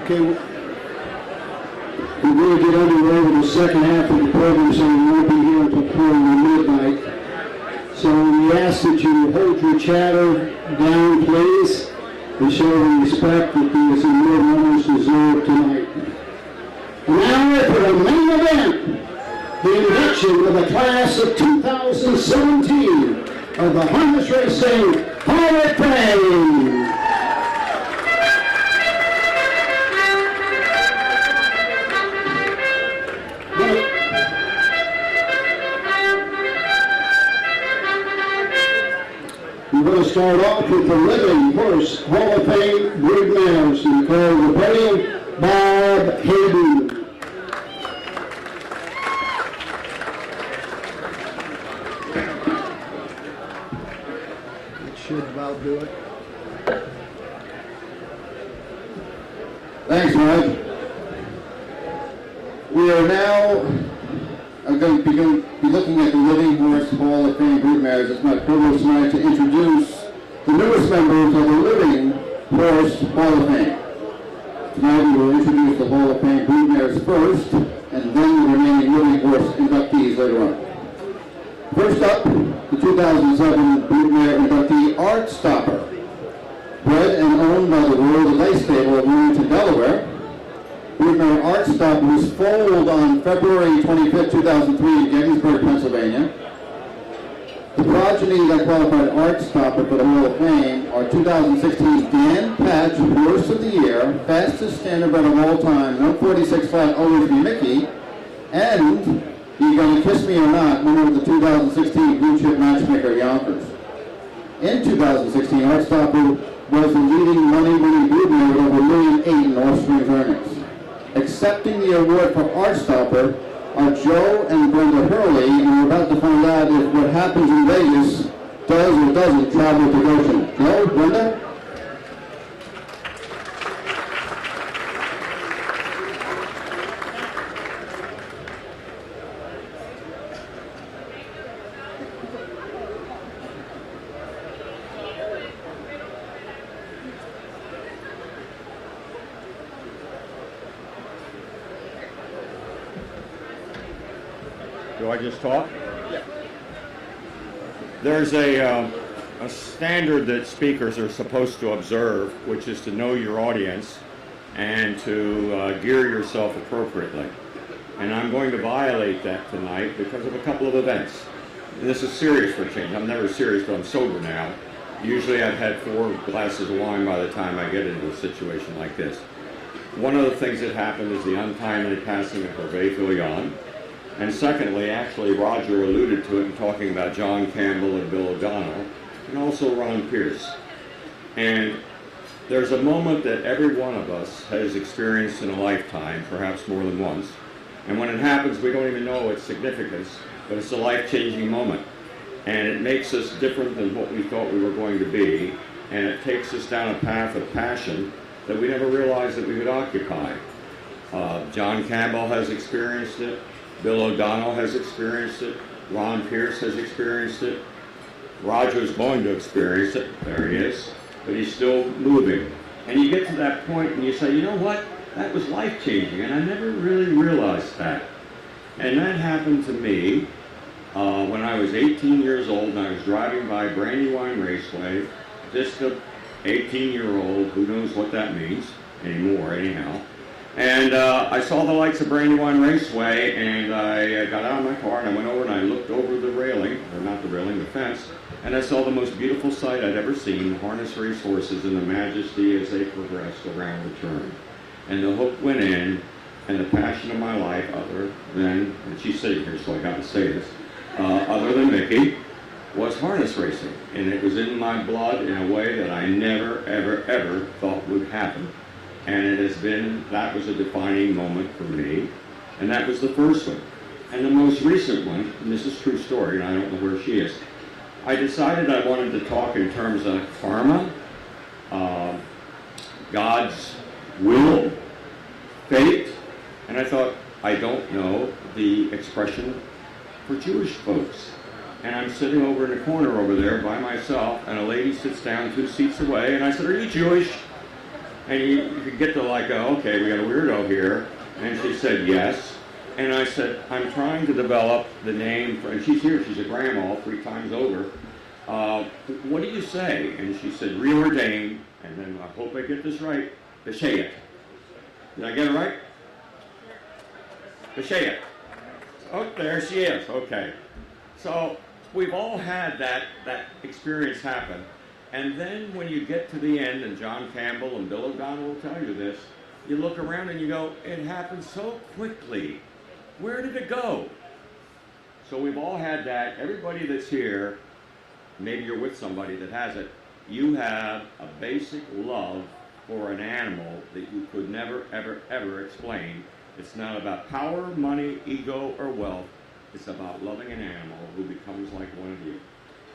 Okay, we're going to get underway with the second half of the program, so we won't be here until probably midnight. So we ask that you hold your chatter down, please, and show the respect that these award winners deserve tonight. And now for the main event, the induction of the class of 2017 of the Harness Racing Hall of Fame. We're going to start off with the Living Horse Hall of Fame brood mares, and call the podium Bob Hayden. Should Bob do it? Thanks, Mike. We are now going to be looking at the Living Horse Hall of Fame brood mares. It's my privilege tonight to introduce the newest members of the Living Horse Hall of Fame. Tonight we will introduce the Hall of Fame brood mares first, and then the remaining Living Horse inductees later on. First up, the 2007 broodmare inductee Art Stopper. Bred and owned by the Royal Delay Stable of Wilmington, Delaware, broodmare Art Stopper was foaled on February 25, 2003 in Gettysburg, Pennsylvania. The progeny that qualified Art Stopper for the Hall of Fame are 2016's Dan Patch Horse of the Year, fastest standardbred of all time, 146 flat, always be Mickey, and You Gonna Kiss Me or Not, winner of the 2016 Blue Chip Matchmaker Yonkers. In 2016, Art Stopper was the leading money-winning broodmare with over $1.8 million in offspring earnings. Accepting the award for Art Stopper are Joe and Brenda Hurley, and we're about to find out if what happens in Vegas does or doesn't travel to Goshen. Joe, Brenda? Do I just talk? Yeah. There's a standard that speakers are supposed to observe, which is to know your audience and to gear yourself appropriately. And I'm going to violate that tonight because of a couple of events. And this is serious for a change. I'm never serious, but I'm sober now. Usually I've had 4 glasses of wine by the time I get into a situation like this. One of the things that happened is the untimely passing of Hervé Filion. And secondly, actually, Roger alluded to it in talking about John Campbell and Bill O'Donnell, and also Ron Pierce. And there's a moment that every one of us has experienced in a lifetime, perhaps more than once. And when it happens, we don't even know its significance, but it's a life-changing moment. And it makes us different than what we thought we were going to be, and it takes us down a path of passion that we never realized that we would occupy. John Campbell has experienced it. Bill O'Donnell has experienced it. Ron Pierce has experienced it. Roger's going to experience it. There he is. But he's still moving. And you get to that point and you say, you know what? That was life-changing, and I never really realized that. And that happened to me when I was 18 years old and I was driving by Brandywine Raceway, just a 18-year-old, who knows what that means anymore anyhow. And I saw the lights of Brandywine Raceway, and I got out of my car and I went over and I looked over the railing, or not the railing, the fence, and I saw the most beautiful sight I'd ever seen, harness race horses in the majesty as they progressed around the turn. And the hook went in, and the passion of my life, other than, and she's sitting here so I got to say this, other than Mickey, was harness racing. And it was in my blood in a way that I never, ever, ever thought would happen. And it has been, that was a defining moment for me. And that was the first one. And the most recent one, and this is a true story, and I don't know where she is, I decided I wanted to talk in terms of karma, God's will, fate, and I thought, I don't know the expression for Jewish folks. And I'm sitting over in the corner over there by myself, and a lady sits down 2 seats away, and I said, are you Jewish? And you could get to like, okay, we got a weirdo here. And she said, yes. And I said, I'm trying to develop the name for, and she's here, she's a grandma 3 times over. What do you say? And she said, reordain, and then I hope I get this right, Beshayet. Did I get it right? Beshayet. Oh, there she is, okay. So we've all had that experience happen. And then when you get to the end, and John Campbell and Bill O'Donnell will tell you this, you look around and you go, it happened so quickly. Where did it go? So we've all had that. Everybody that's here, maybe you're with somebody that has it, you have a basic love for an animal that you could never, ever, ever explain. It's not about power, money, ego, or wealth. It's about loving an animal who becomes like one of you.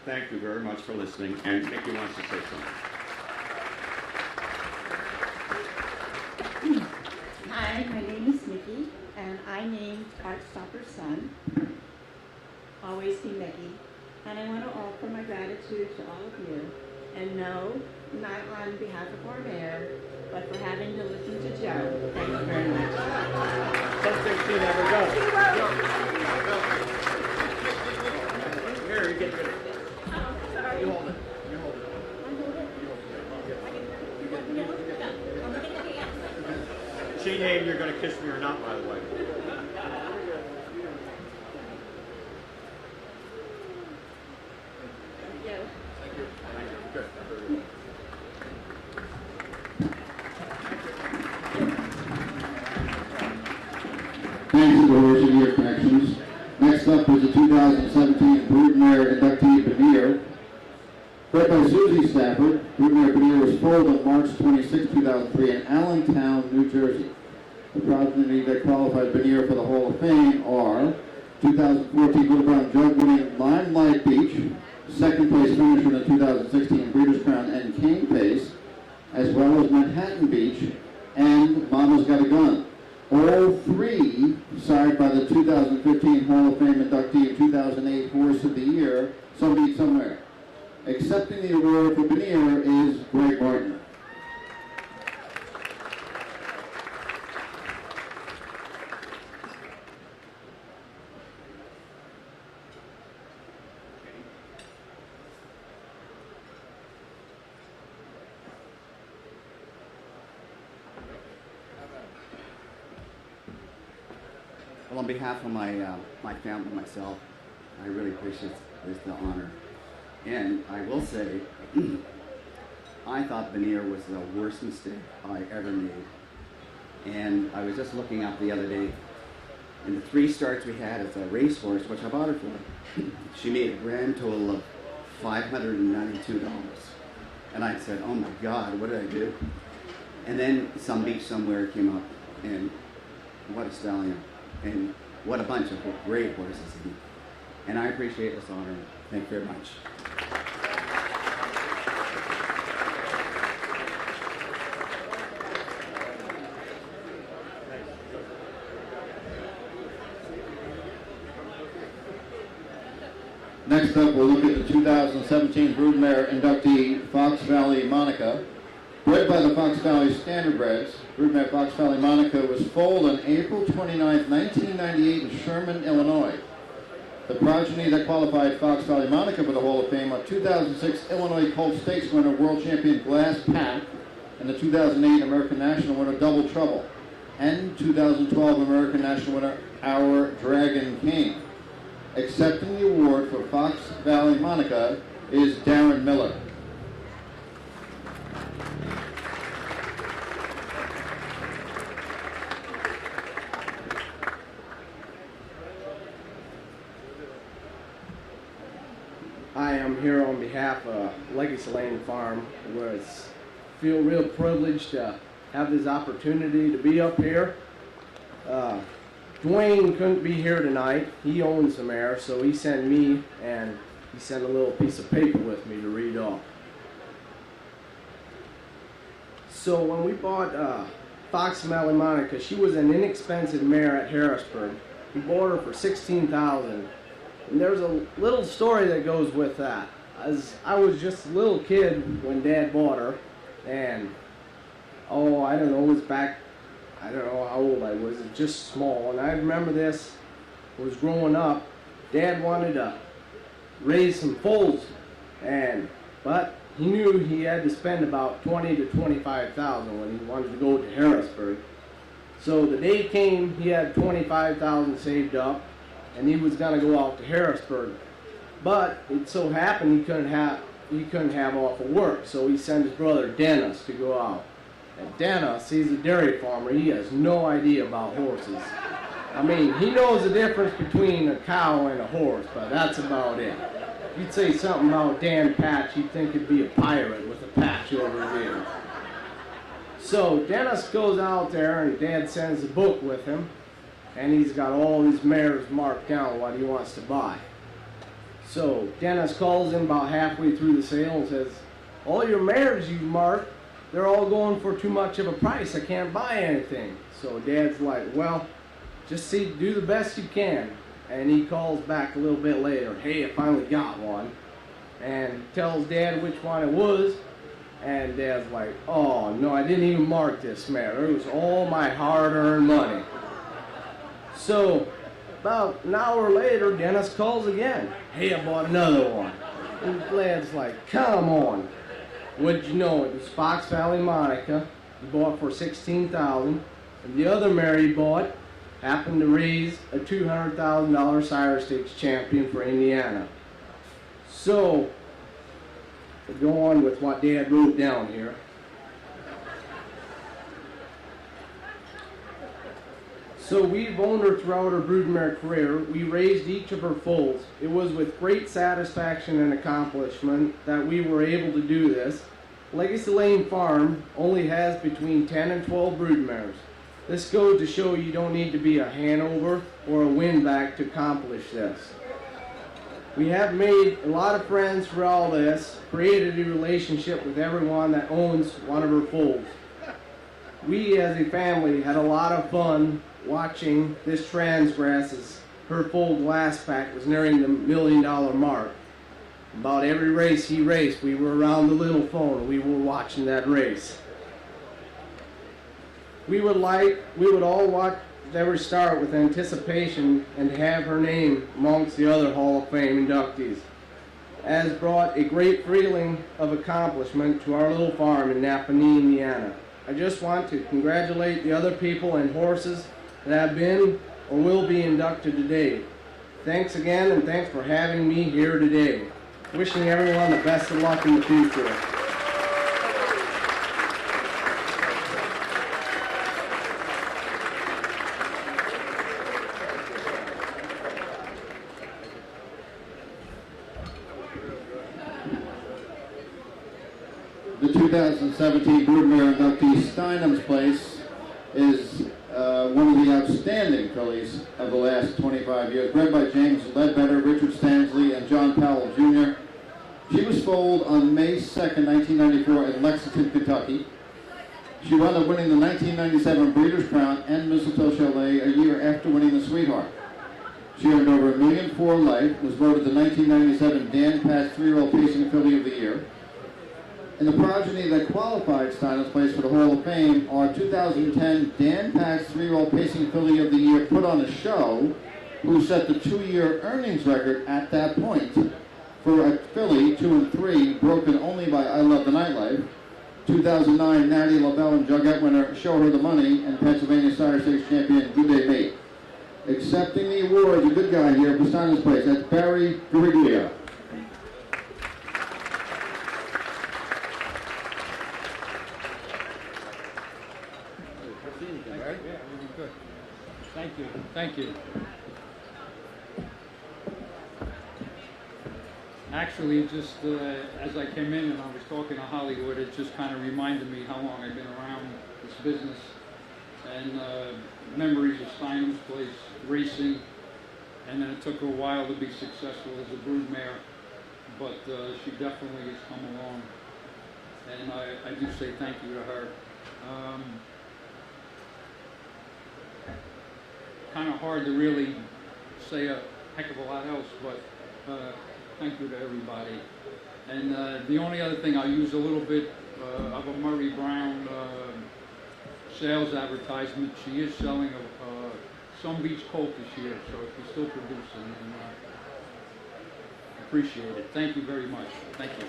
Thank you very much for listening, and Mickey wants to say something. Hi, my name is Mickey, and I named Heartstopper's son, Always Be Mickey, and I want to offer my gratitude to all of you, and no, not on behalf of our mayor, but for having to listen to Joe. Thank you very much. Something she never does. Here, you get rid of it. You hold it. You hold it. She named You're Gonna Kiss Me or Not, by the way. Thanks to the Horse of the Year Connections. Next up is the 2017 Broodmare inductee Veneer. Bred by Susie Stafford, Broodmare Veneer was foaled on March 26, 2003 in Allentown, New Jersey. The progeny that qualified Veneer for the Hall of Fame are 2014 Little Brown Jug winning Limelight Beach, second place finisher in the 2016 Breeders' Crown and Cane Pace, as well as Manhattan Beach and Mama's Got a Gun. All 3 sired by the 2015 Hall of Fame inductee and 2008 Horse of the Year, Some Beat Somewhere. Accepting the award for Veneer is Greg Martin. Well, on behalf of my family and myself, I really appreciate the honor. And I will say, I thought Veneer was the worst mistake I ever made. And I was just looking up the other day, and the 3 starts we had as a racehorse, which I bought her for, she made a grand total of $592. And I said, oh my God, what did I do? And then Some Beach Somewhere came up, and what a stallion. And what a bunch of great horses. And I appreciate this honor. Thank you very much. Next up, we'll look at the 2017 Broodmare inductee Fox Valley Monica. Bred by the Fox Valley Standardbreds, Broodmare Fox Valley Monica was foaled on April 29, 1998 in Sherman, Illinois. The progeny that qualified Fox Valley Monica for the Hall of Fame are 2006 Illinois Colt Stakes winner, world champion Glass Pack, and the 2008 American National winner Double Trouble, and 2012 American National winner Our Dragon King. Accepting the award for Fox Valley Monica is Darren Miller. I am here on behalf of Legacy Lane Farm, where I feel real privileged to have this opportunity to be up here. Dwayne couldn't be here tonight. He owns the mare, so he sent me, and he sent a little piece of paper with me to read off. So when we bought Fox Valley Monica, she was an inexpensive mare at Harrisburg. We bought her for $16,000. And there's a little story that goes with that. As I was just a little kid when Dad bought her, and oh, I don't know, it was back, I don't know how old I was, it was just small. And I remember this, was growing up, Dad wanted to raise some foals, but he knew he had to spend about $20,000 to $25,000 when he wanted to go to Harrisburg. So the day came, he had $25,000 saved up, and he was going to go out to Harrisburg. But it so happened he couldn't have off of work, so he sent his brother Dennis to go out. And Dennis, he's a dairy farmer. He has no idea about horses. I mean, he knows the difference between a cow and a horse, but that's about it. If you'd say something about Dan Patch, you'd think it'd be a pirate with a patch over his ear. So Dennis goes out there, and Dad sends a book with him, and he's got all his mares marked down what he wants to buy. So Dennis calls him about halfway through the sale and says, all your mares you've marked, they're all going for too much of a price. I can't buy anything. So Dad's like, well, just do the best you can. And he calls back a little bit later, hey, I finally got one. And tells Dad which one it was. And Dad's like, oh, no, I didn't even mark this mare. It was all my hard-earned money. So about an hour later, Dennis calls again. Hey, I bought another one. And Dad's like, come on. What'd you know? It was Fox Valley Monica. He bought for $16,000. And the other mare he bought happened to raise a $200,000 Sire Stakes champion for Indiana. So, to go on with what Dad wrote down here. So we've owned her throughout her broodmare career. We raised each of her foals. It was with great satisfaction and accomplishment that we were able to do this. Legacy Lane Farm only has between 10 and 12 broodmares. This goes to show you don't need to be a Hanover or a Winback to accomplish this. We have made a lot of friends through all this, created a relationship with everyone that owns one of her foals. We as a family had a lot of fun watching this transgress as her foal glass pack was nearing the $1 million mark. About every race he raced, we were around the little phone. We were watching that race. We would all watch every start with anticipation and have her name amongst the other Hall of Fame inductees. Has brought a great feeling of accomplishment to our little farm in Napanee, Indiana. I just want to congratulate the other people and horses that have been or will be inducted today. Thanks again, and thanks for having me here today. Wishing everyone the best of luck in the future. The 2017 Broodmare inductee Stienam's Place is one of the outstanding fillies of the last 25 years, bred by James Ledbetter, Richard Stanley, and John Powell Jr. She was foaled on May 2nd, 1994 in Lexington, Kentucky. She wound up winning the 1997 Breeders' Crown and Mistletoe Chalet a year after winning the Sweetheart. She earned over $1 million for life, was voted the 1997 Dan Patch 3-year-old Pacing Filly of the Year. And the progeny that qualified Stienam's Place for the Hall of Fame are 2010 Dan Patch 3-year-old Pacing Filly of the Year put on a show, who set the 2-year earnings record at that point for a filly, 2 and 3, broken only by I Love the Nightlife. 2009 Natty LaBelle and Jugette winner Show Her the Money, and Pennsylvania Sire Stakes champion Good Day Mate. Accepting the award is a good guy here for Stienam's Place. That's Barry Griglia. Thank you. Thank you. Actually, just as I came in and I was talking to Hollywood, it just kind of reminded me how long I've been around this business, and memories of Stienam's Place racing, and then it took her a while to be successful as a broodmare, but she definitely has come along, and I do say thank you to her. Kind of hard to really say a heck of a lot else, but thank you to everybody. And the only other thing, I'll use a little bit of a Murray Brown sales advertisement. She is selling some Beach Colt this year, so she's still producing, and appreciate it. Thank you very much. Thank you.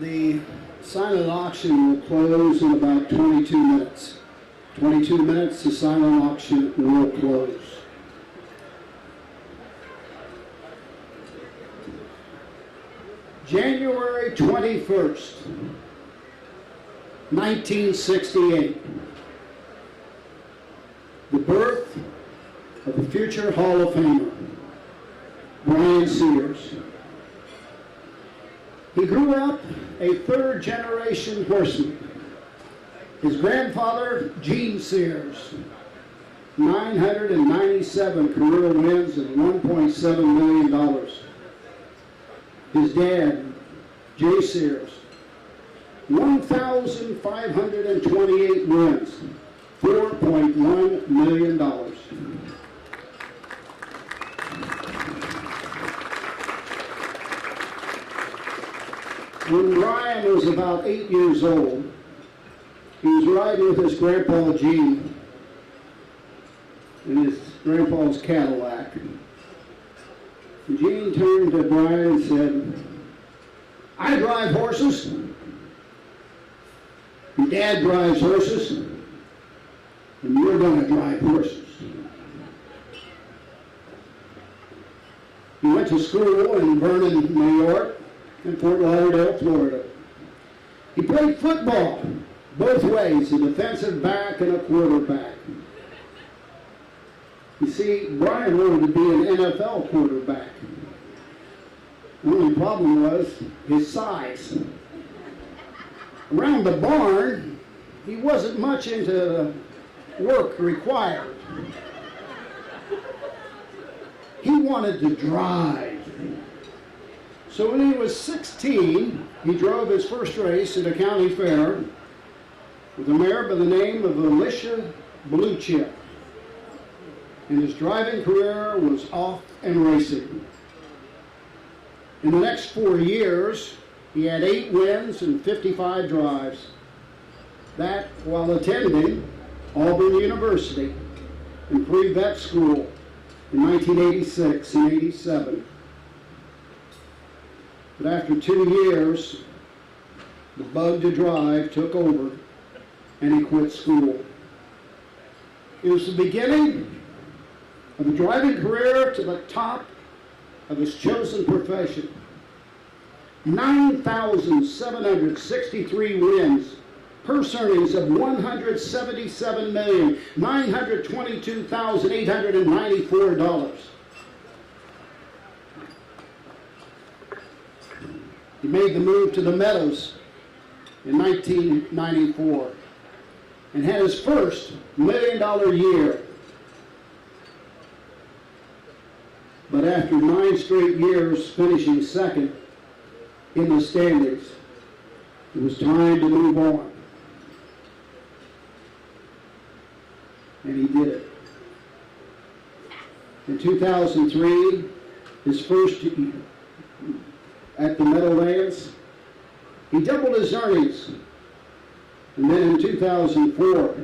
The silent auction will close in about 22 minutes. 22 minutes, the silent auction will close. January 21st, 1968. The birth of the future Hall of Famer, Brian Sears. He grew up a third-generation horseman. His grandfather, Gene Sears, 997 career wins and $1.7 million. His dad, Jay Sears, 1,528 wins, $4.1 million. When Brian was about 8 years old, he was riding with his grandpa Gene in his grandpa's Cadillac. And Gene turned to Brian and said, "I drive horses. Your dad drives horses, and you're going to drive horses." He went to school in Vernon, New York, and Fort Lauderdale, Florida. He played football both ways, a defensive back and a quarterback. You see, Brian wanted to be an NFL quarterback. The only problem was his size. Around the barn, he wasn't much into the work required. He wanted to drive. So when he was 16, he drove his first race at a county fair with a mare by the name of Alicia Blue Chip. And his driving career was off and racing. In the next 4 years, he had 8 wins and 55 drives. That while attending Auburn University and pre-vet school in 1986 and 87. But after 2 years, the bug to drive took over and he quit school. It was the beginning of a driving career to the top of his chosen profession. 9,763 wins, purse earnings of $177,922,894. He made the move to the Meadows in 1994 and had his first $1 million year. But after 9 straight years finishing second in the standings, it was time to move on. And he did it. In 2003, his first year at the Meadowlands, he doubled his earnings. And then in 2004,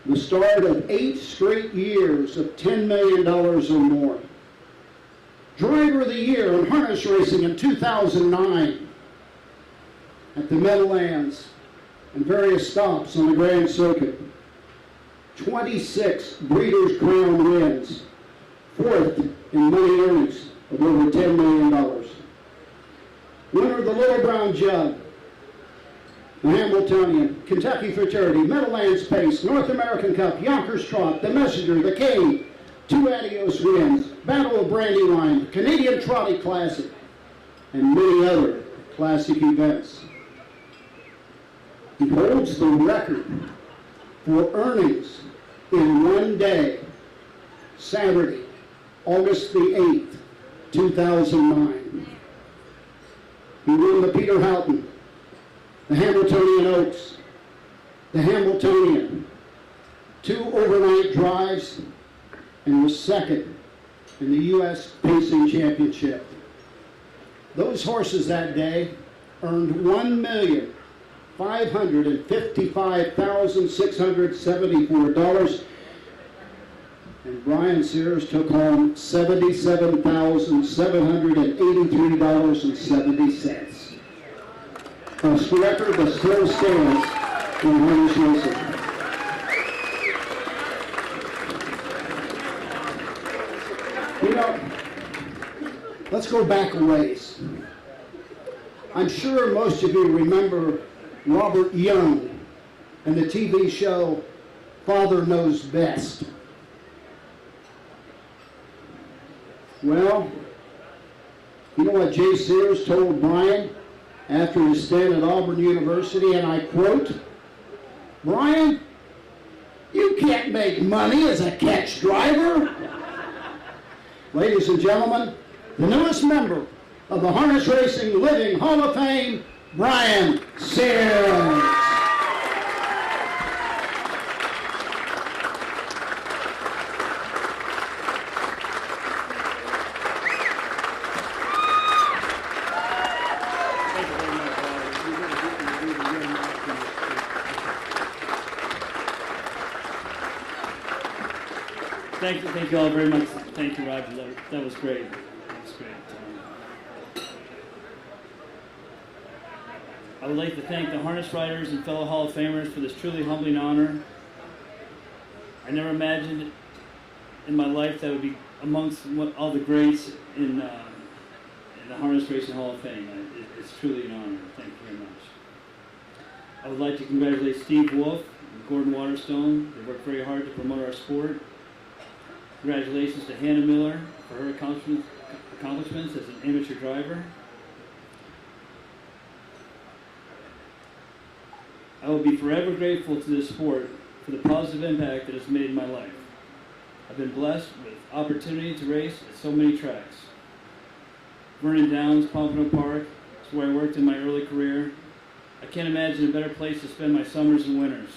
the start of 8 straight years of $10 million or more. Driver of the Year in harness racing in 2009 at the Meadowlands and various stops on the Grand Circuit. 26 Breeders' Crown wins, 4th in money earnings of over $10 million. Winner of the Little Brown Jug, the Hamiltonian, Kentucky Fraternity, Meadowlands Pace, North American Cup, Yonkers Trot, the Messenger, the Cane, 2 Adios wins, Battle of Brandywine, Canadian Trolley Classic, and many other classic events. He holds the record for earnings in one day, Saturday, August the 8th, 2009. He won the Peter Houghton, the Hamiltonian Oaks, the Hamiltonian, 2 overnight drives, and was second in the U.S. Pacing Championship. Those horses that day earned $1,555,674, and Brian Sears took home $77,783.70. A record that still stands in harness racing. You know, let's go back a ways. I'm sure most of you remember Robert Young and the TV show Father Knows Best. Well, you know what Jay Sears told Brian after his stint at Auburn University, and I quote, "Brian, you can't make money as a catch driver." Ladies and gentlemen, the newest member of the Harness Racing Living Hall of Fame, Brian Sears. Thank you all very much. Thank you, Roger. That was great. That was great. I would like to thank the harness riders and fellow Hall of Famers for this truly humbling honor. I never imagined in my life that I would be amongst all the greats in the Harness Racing Hall of Fame. It's truly an honor. Thank you very much. I would like to congratulate Steve Wolf and Gordon Waterstone. They worked very hard to promote our sport. Congratulations to Hannah Miller for her accomplishments as an amateur driver. I will be forever grateful to this sport for the positive impact that it's made in my life. I've been blessed with opportunity to race at so many tracks. Vernon Downs, Pompano Park is where I worked in my early career. I can't imagine a better place to spend my summers and winters.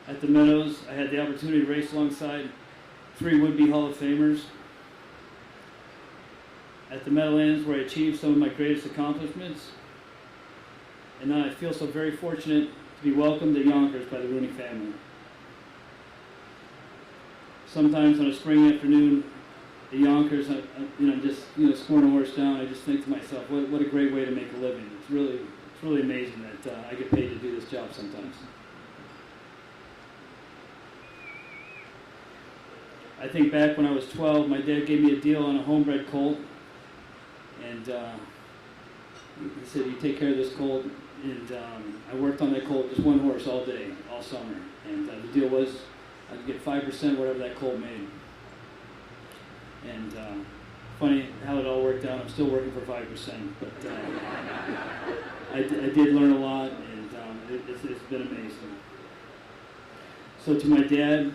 At the Meadows, I had the opportunity to race alongside 3 would-be Hall of Famers. At the Meadowlands, where I achieved some of my greatest accomplishments. And now I feel so very fortunate to be welcomed at Yonkers by the Rooney family. Sometimes on a spring afternoon at Yonkers, just scoring a horse down, I just think to myself, what a great way to make a living. It's really amazing that I get paid to do this job sometimes. I think back when I was 12, my dad gave me a deal on a homebred colt, and he said, "You take care of this colt," and I worked on that colt, just one horse all day, all summer, and the deal was I'd get 5% whatever that colt made. And funny how it all worked out. I'm still working for 5%, but I did learn a lot, and it's been amazing. So to my dad,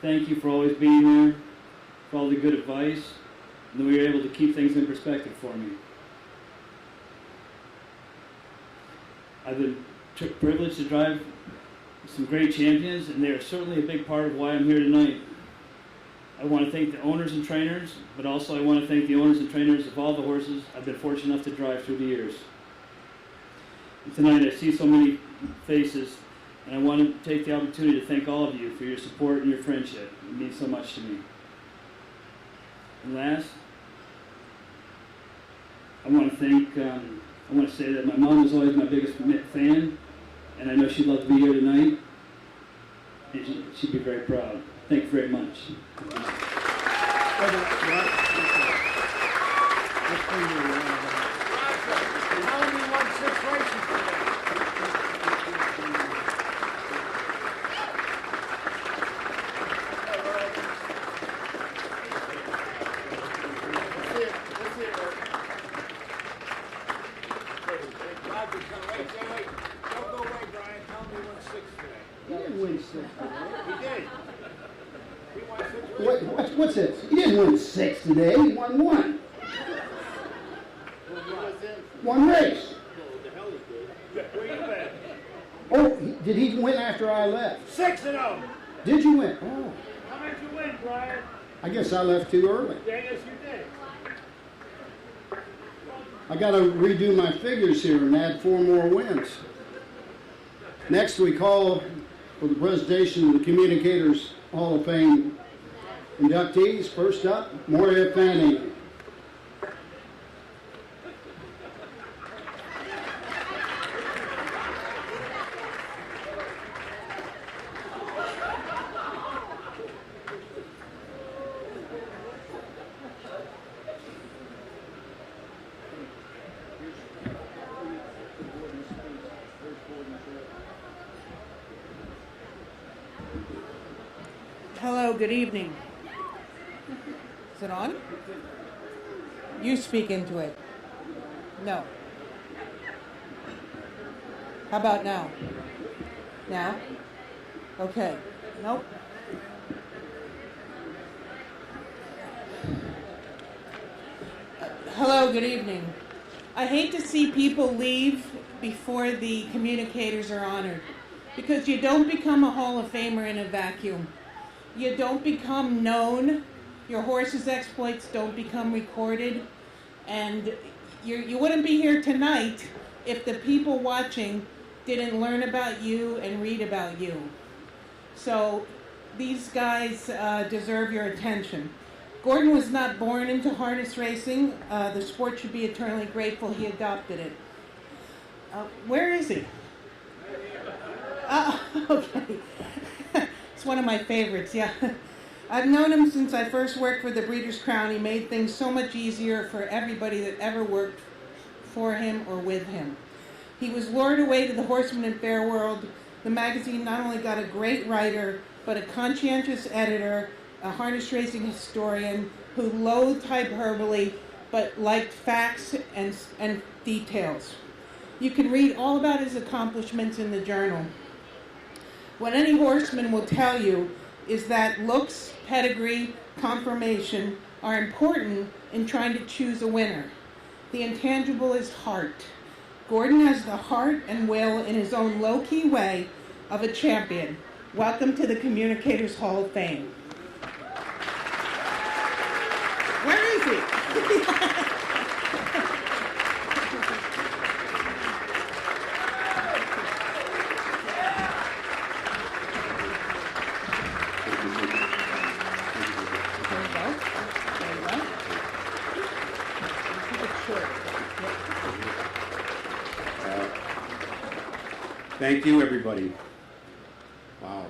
thank you for always being there, for all the good advice, and that we were able to keep things in perspective for me. I've been privileged to drive some great champions, and they are certainly a big part of why I'm here tonight. I want to thank the owners and trainers, but also I want to thank the owners and trainers of all the horses I've been fortunate enough to drive through the years. And tonight I see so many faces, and I want to take the opportunity to thank all of you for your support and your friendship. It means so much to me. And last, I want to say that my mom was always my biggest fan, and I know she'd love to be here tonight, and she'd be very proud. Thank you very much. What's this? He didn't win 6 today. He won 1. One race. Oh, did he win after I left? 6-0. Did you win? Oh. How much you win, Brian? I guess I left too early. Yeah, yes, you did. I got to redo my figures here and add 4 more wins. Next, we call for the presentation of the Communicators Hall of Fame inductees. First up, Moria Fanning. Hello, good evening. Is it on? You speak into it. No. How about now? Now? Okay. Nope. Hello, good evening. I hate to see people leave before the communicators are honored, because you don't become a Hall of Famer in a vacuum. You don't become known, your horse's exploits don't become recorded, and you wouldn't be here tonight if the people watching didn't learn about you and read about you. So these guys deserve your attention. Gordon was not born into harness racing. The sport should be eternally grateful he adopted it. Where is he? Okay. It's one of my favorites, yeah. I've known him since I first worked for the Breeders' Crown. He made things so much easier for everybody that ever worked for him or with him. He was lured away to the Horseman and Fair world. The magazine not only got a great writer, but a conscientious editor, a harness racing historian who loathed hyperbole, but liked facts and details. You can read all about his accomplishments in the journal. What any horseman will tell you is that looks, pedigree, conformation are important in trying to choose a winner. The intangible is heart. Gordon has the heart and will in his own low-key way of a champion. Welcome to the Communicators Hall of Fame. Where is he? Thank you, everybody. Wow.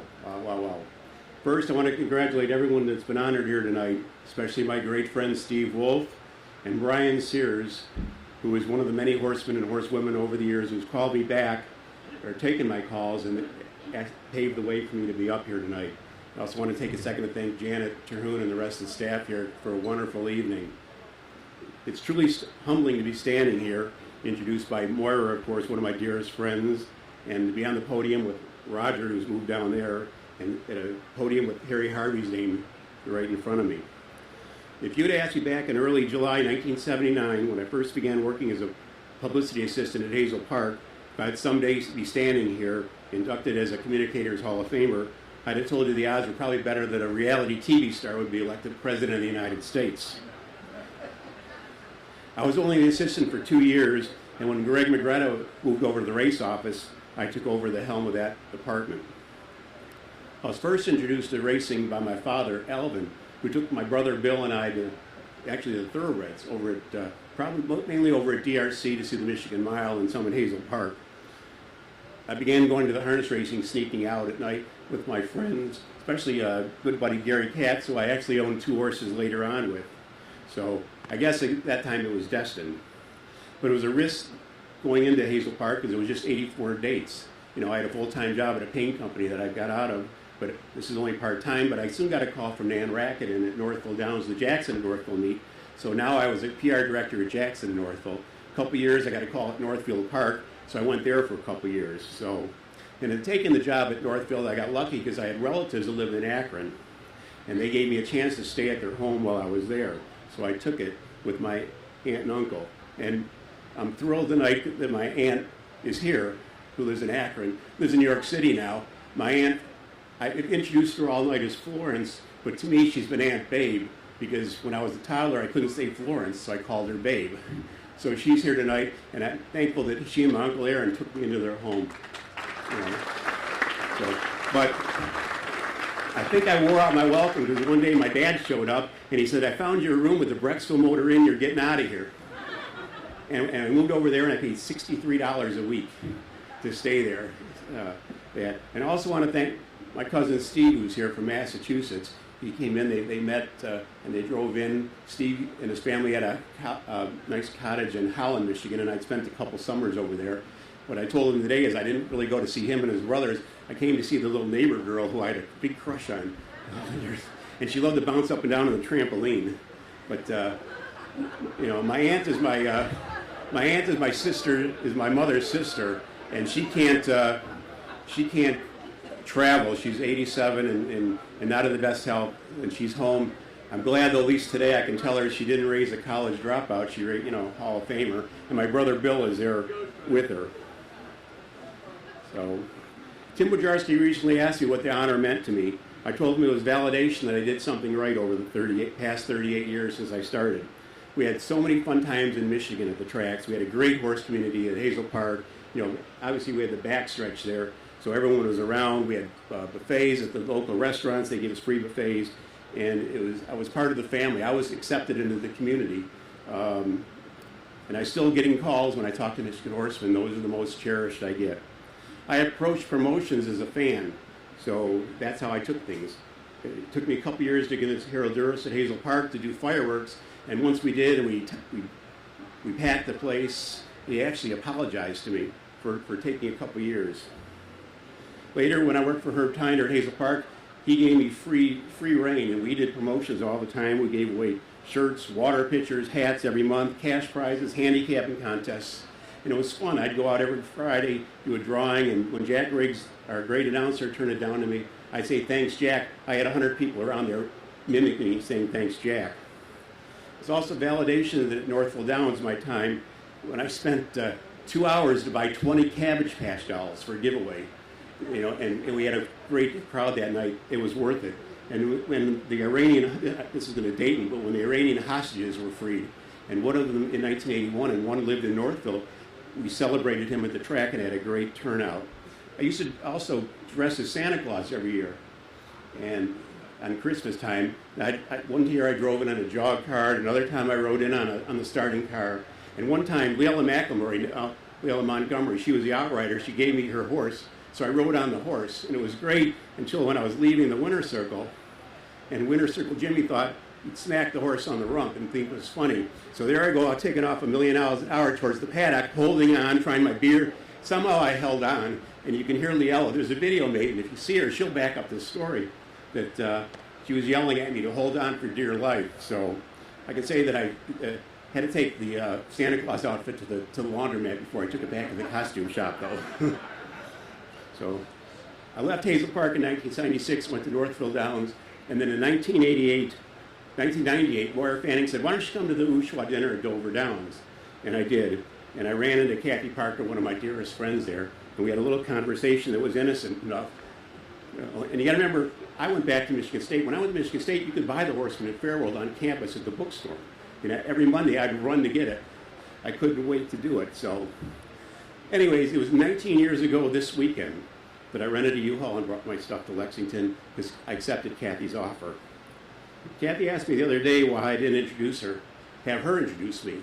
First, I want to congratulate everyone that's been honored here tonight, especially my great friend Steve Wolf and Brian Sears, who is one of the many horsemen and horsewomen over the years who's called me back or taken my calls and paved the way for me to be up here tonight. I also want to take a second to thank Janet Terhune and the rest of the staff here for a wonderful evening. It's truly humbling to be standing here, introduced by Moira, of course, one of my dearest friends, and to be on the podium with Roger, who's moved down there, and at a podium with Harry Harvey's name right in front of me. If you'd asked me back in early July 1979, when I first began working as a publicity assistant at Hazel Park, if I'd someday be standing here, inducted as a Communicators Hall of Famer, I'd have told you the odds were probably better that a reality TV star would be elected President of the United States. I was only an assistant for 2 years, and when Greg Magretto moved over to the race office, I took over the helm of that department. I was first introduced to racing by my father, Alvin, who took my brother Bill and I to actually the thoroughbreds over at, mainly over at DRC to see the Michigan Mile and some at Hazel Park. I began going to the harness racing, sneaking out at night with my friends, especially good buddy Gary Katz, who I actually owned 2 horses later on with. So I guess at that time it was destined. But it was a risk going into Hazel Park because it was just 84 dates. You know, I had a full-time job at a paint company that I got out of, but this is only part-time, but I soon got a call from Nan Rackett at Northville Downs, the Jackson and Northville meet. So now I was a PR director at Jackson and Northville. A couple years, I got a call at Northfield Park, so I went there for a couple years. So, and in taking the job at Northfield, I got lucky because I had relatives that lived in Akron. and they gave me a chance to stay at their home while I was there. So I took it with my aunt and uncle. And I'm thrilled tonight that my aunt is here, who lives in Akron, lives in New York City now. My aunt, I introduced her all night as Florence, but to me she's been Aunt Babe, because when I was a toddler I couldn't say Florence, so I called her Babe. So she's here tonight, and I'm thankful that she and my Uncle Aaron took me into their home. You know. But I think I wore out my welcome, because one day my dad showed up and he said, "I found your room with the Brexville motor in, you're getting out of here." And I moved over there and I paid $63 a week to stay there. And I also want to thank my cousin Steve, who's here from Massachusetts. He came in, they met, and they drove in. Steve and his family had a nice cottage in Holland, Michigan, and I'd spent a couple summers over there. What I told him today is I didn't really go to see him and his brothers. I came to see the little neighbor girl who I had a big crush on. And she loved to bounce up and down on the trampoline. But, you know, my aunt is my sister, is my mother's sister, and she can't travel. She's 87 and not in the best health, and she's home. I'm glad, though, at least today I can tell her she didn't raise a college dropout. She, you know, Hall of Famer, and my brother Bill is there with her. So, Tim Wojcicki recently asked me what the honor meant to me. I told him it was validation that I did something right over the past 38 years since I started. We had so many fun times in Michigan at the tracks. We had a great horse community at Hazel Park. You know, obviously we had the backstretch there, so everyone was around. We had buffets at the local restaurants. They gave us free buffets, and I was part of the family. I was accepted into the community, and I'm still getting calls when I talk to Michigan horsemen. Those are the most cherished I get. I approached promotions as a fan, so that's how I took things. It took me a couple years to get into Harold Duras at Hazel Park to do fireworks, and once we did, and we packed the place, he actually apologized to me for taking a couple years. Later, when I worked for Herb Tyner at Hazel Park, he gave me free reign, and we did promotions all the time. We gave away shirts, water pitchers, hats every month, cash prizes, handicapping contests, and it was fun. I'd go out every Friday, do a drawing, and when Jack Riggs, our great announcer, turned it down to me, I'd say, "Thanks, Jack." I had 100 people around there mimicking me, saying, "Thanks, Jack." It's also validation that at Northville Downs, my time, when I spent 2 hours to buy 20 Cabbage Patch dolls for a giveaway, you know, and we had a great crowd that night. It was worth it. And when the Iranian, this is going to date me, but when the Iranian hostages were freed, and one of them in 1981 and one lived in Northville, we celebrated him at the track and had a great turnout. I used to also dress as Santa Claus every year. And on Christmas time, one year I drove in on a jog cart, another time I rode in on the starting car, and one time Leila Montgomery, she was the outrider, she gave me her horse, so I rode on the horse, and it was great until when I was leaving the Winter Circle, and Winter Circle Jimmy thought he'd smack the horse on the rump and think it was funny. So there I go, out taking off 1,000,000 miles an hour towards the paddock, holding on, trying my beer. Somehow I held on, and you can hear Leila. There's a video made, and if you see her, she'll back up this story, that she was yelling at me to hold on for dear life. So I can say that I had to take the Santa Claus outfit to the laundromat before I took it back to the costume shop, though. So I left Hazel Park in 1976, went to Northville Downs, and then in 1998, Moira Fanning said, "Why don't you come to the Ushuaia dinner at Dover Downs?" And I did. And I ran into Kathy Parker, one of my dearest friends there, and we had a little conversation that was innocent enough. You know, and you got to remember, I went back to Michigan State. When I went to Michigan State, you could buy the Horseman at Fairworld on campus at the bookstore. You know, every Monday I'd run to get it. I couldn't wait to do it. So, anyways, it was 19 years ago this weekend that I rented a U-Haul and brought my stuff to Lexington because I accepted Kathy's offer. Kathy asked me the other day why I didn't have her introduce me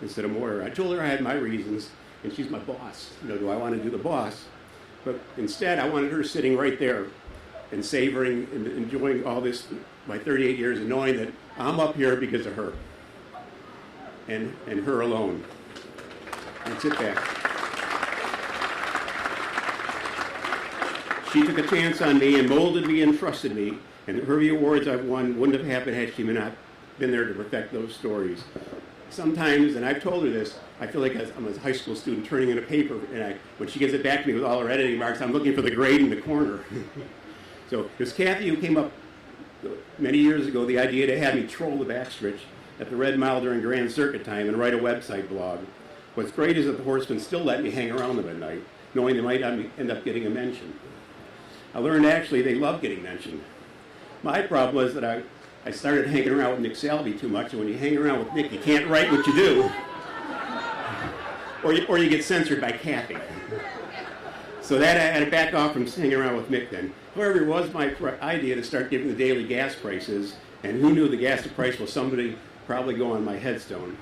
instead of Moira. I told her I had my reasons, and she's my boss. You know, do I want to do the boss? But instead, I wanted her sitting right there and savoring and enjoying all this, my 38 years, and knowing that I'm up here because of her and her alone. And sit back. She took a chance on me and molded me and trusted me, and the Herbie Awards I've won wouldn't have happened had she not been there to perfect those stories. Sometimes, and I've told her this, I feel like I'm a high school student turning in a paper, and when she gives it back to me with all her editing marks, I'm looking for the grade in the corner. So it was Kathy who came up many years ago the idea to have me troll the backstretch at the Red Mile during Grand Circuit time and write a website blog. What's great is that the horsemen still let me hang around them at night, knowing they might not end up getting a mention. I learned actually they love getting mentioned. My problem was that I started hanging around with Nick Salvey too much, and when you hang around with Nick, you can't write what you do, or you get censored by Kathy. So that I had to back off from hanging around with Nick then. However, it was my idea to start giving the daily gas prices, and who knew the gas price will somebody probably go on my headstone.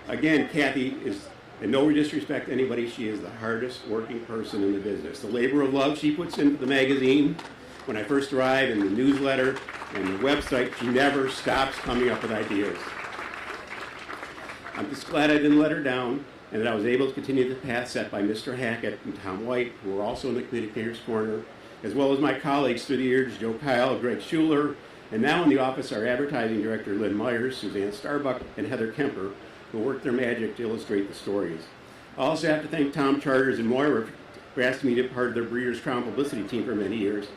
Again, Kathy is, in no disrespect to anybody, she is the hardest working person in the business. The labor of love she puts into the magazine, when I first arrived, and the newsletter, and the website, she never stops coming up with ideas. I'm just glad I didn't let her down, and that I was able to continue the path set by Mr. Hackett and Tom White, who were also in the Communicator's Corner, as well as my colleagues through the years, Joe Kyle, Greg Schuler, and now in the office, our advertising director, Lynn Myers, Suzanne Starbuck, and Heather Kemper, who worked their magic to illustrate the stories. I also have to thank Tom Charters and Moira for asking me to be part of their Breeders' Crown publicity team for many years.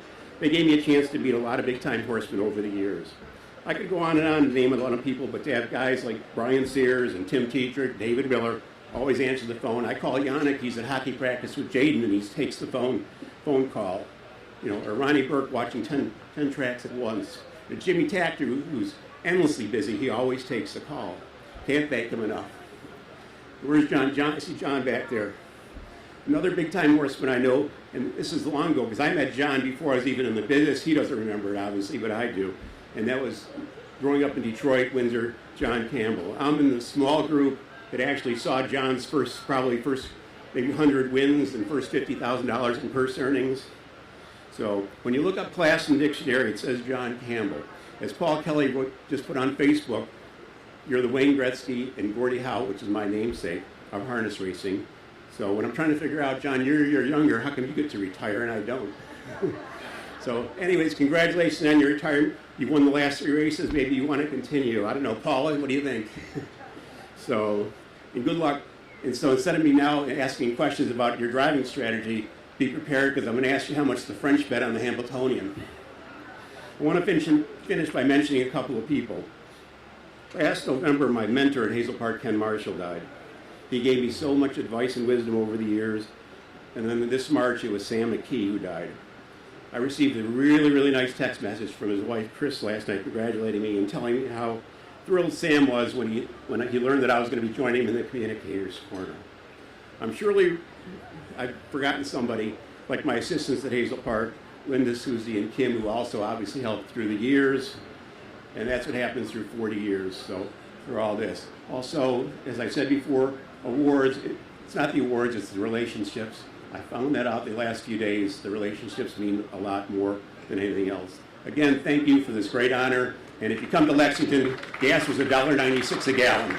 They gave me a chance to meet a lot of big-time horsemen over the years. I could go on and name a lot of people, but to have guys like Brian Sears and Tim Tetrick, David Miller, always answer the phone. I call Yannick, he's at hockey practice with Jaden, and he takes the phone call. You know, or Ronnie Burke watching 10 tracks at once. Or Jimmy Tactor, who's endlessly busy, he always takes the call. Can't thank him enough. Where's John? I see John back there. Another big-time horseman I know, and this is long ago, because I met John before I was even in the business. He doesn't remember it, obviously, but I do. And that was growing up in Detroit, Windsor, John Campbell. I'm in the small group that actually saw John's first maybe 100 wins and first $50,000 in purse earnings. So when you look up class in the dictionary, it says John Campbell. As Paul Kelly just put on Facebook, you're the Wayne Gretzky and Gordie Howe, which is my namesake, of harness racing. So when I'm trying to figure out, John, you're younger, how come you get to retire and I don't? So anyways, congratulations on your retirement. You won the last 3 races. Maybe you want to continue. I don't know. Paula, what do you think? So, and good luck. And so instead of me now asking questions about your driving strategy, be prepared because I'm going to ask you how much the French bet on the Hambletonian. I want to finish by mentioning a couple of people. Last November, my mentor at Hazel Park, Ken Marshall, died. He gave me so much advice and wisdom over the years. And then this March, it was Sam McKee who died. I received a really, really nice text message from his wife, Chris, last night congratulating me and telling me how thrilled Sam was when he learned that I was going to be joining him in the Communicator's Corner. I'm surely I've forgotten somebody, like my assistants at Hazel Park, Linda, Susie, and Kim, who also obviously helped through the years. And that's what happens through 40 years, so through all this. Also, as I said before, awards, it's not the awards, it's the relationships. I found that out the last few days. The relationships mean a lot more than anything else. Again, thank you for this great honor. And if you come to Lexington, gas was $1.96 a gallon.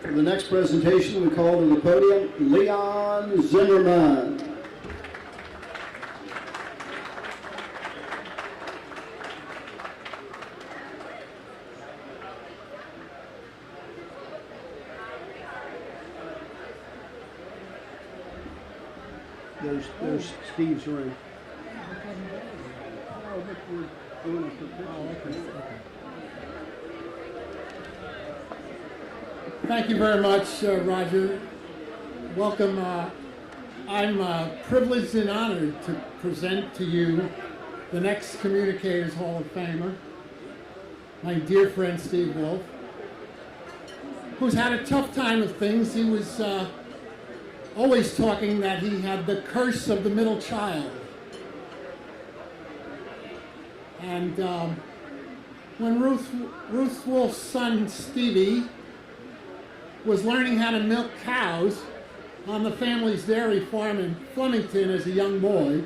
For the next presentation, we call to the podium Leon Zimmerman. There's Steve's room. Thank you very much, Roger. Welcome. I'm privileged and honored to present to you the next Communicators Hall of Famer, my dear friend Steve Wolf, who's had a tough time of things. He was always talking that he had the curse of the middle child. And when Ruth Wolf's son Stevie was learning how to milk cows on the family's dairy farm in Flemington as a young boy,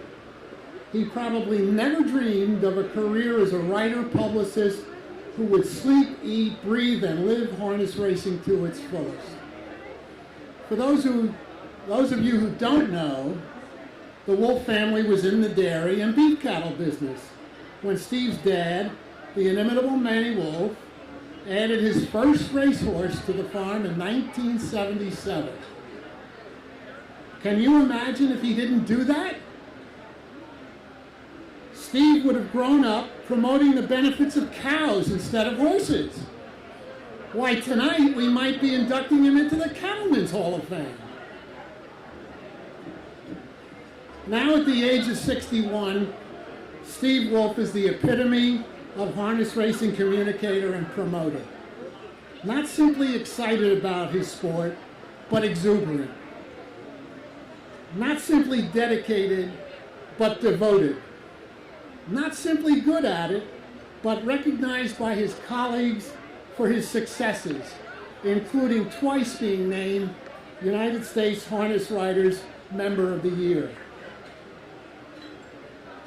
he probably never dreamed of a career as a writer, publicist, who would sleep, eat, breathe, and live harness racing to its fullest. For those of you who don't know, the Wolf family was in the dairy and beef cattle business when Steve's dad, the inimitable Manny Wolf, added his first racehorse to the farm in 1977. Can you imagine if he didn't do that? Steve would have grown up promoting the benefits of cows instead of horses. Why, tonight we might be inducting him into the Cattlemen's Hall of Fame. Now at the age of 61, Steve Wolf is the epitome of harness racing communicator and promoter. Not simply excited about his sport, but exuberant. Not simply dedicated, but devoted. Not simply good at it, but recognized by his colleagues for his successes, including twice being named United States Harness Riders Member of the Year.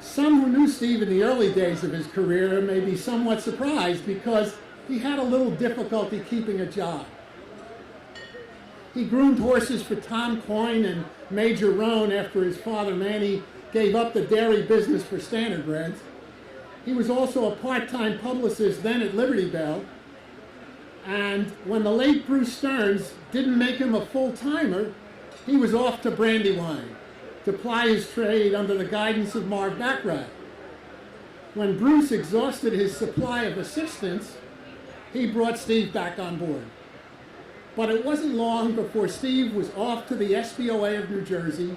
Some who knew Steve in the early days of his career may be somewhat surprised because he had a little difficulty keeping a job. He groomed horses for Tom Coyne and Major Roan after his father Manny gave up the dairy business for standardbreds. He was also a part-time publicist then at Liberty Bell. And when the late Bruce Stearns didn't make him a full-timer, he was off to Brandywine to ply his trade under the guidance of Marv Baccarat. When Bruce exhausted his supply of assistants, he brought Steve back on board. But it wasn't long before Steve was off to the SBOA of New Jersey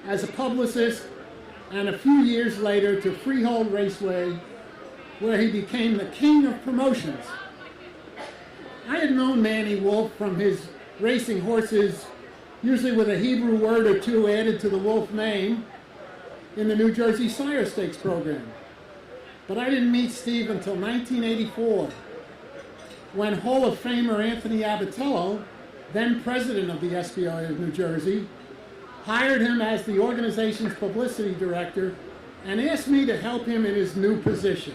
as a publicist, and a few years later to Freehold Raceway, where he became the king of promotions. I had known Manny Wolf from his racing horses, usually with a Hebrew word or two added to the Wolf name, in the New Jersey Sire Stakes program. But I didn't meet Steve until 1984, when Hall of Famer Anthony Abatello, then president of the SBOA of New Jersey, hired him as the organization's publicity director and asked me to help him in his new position.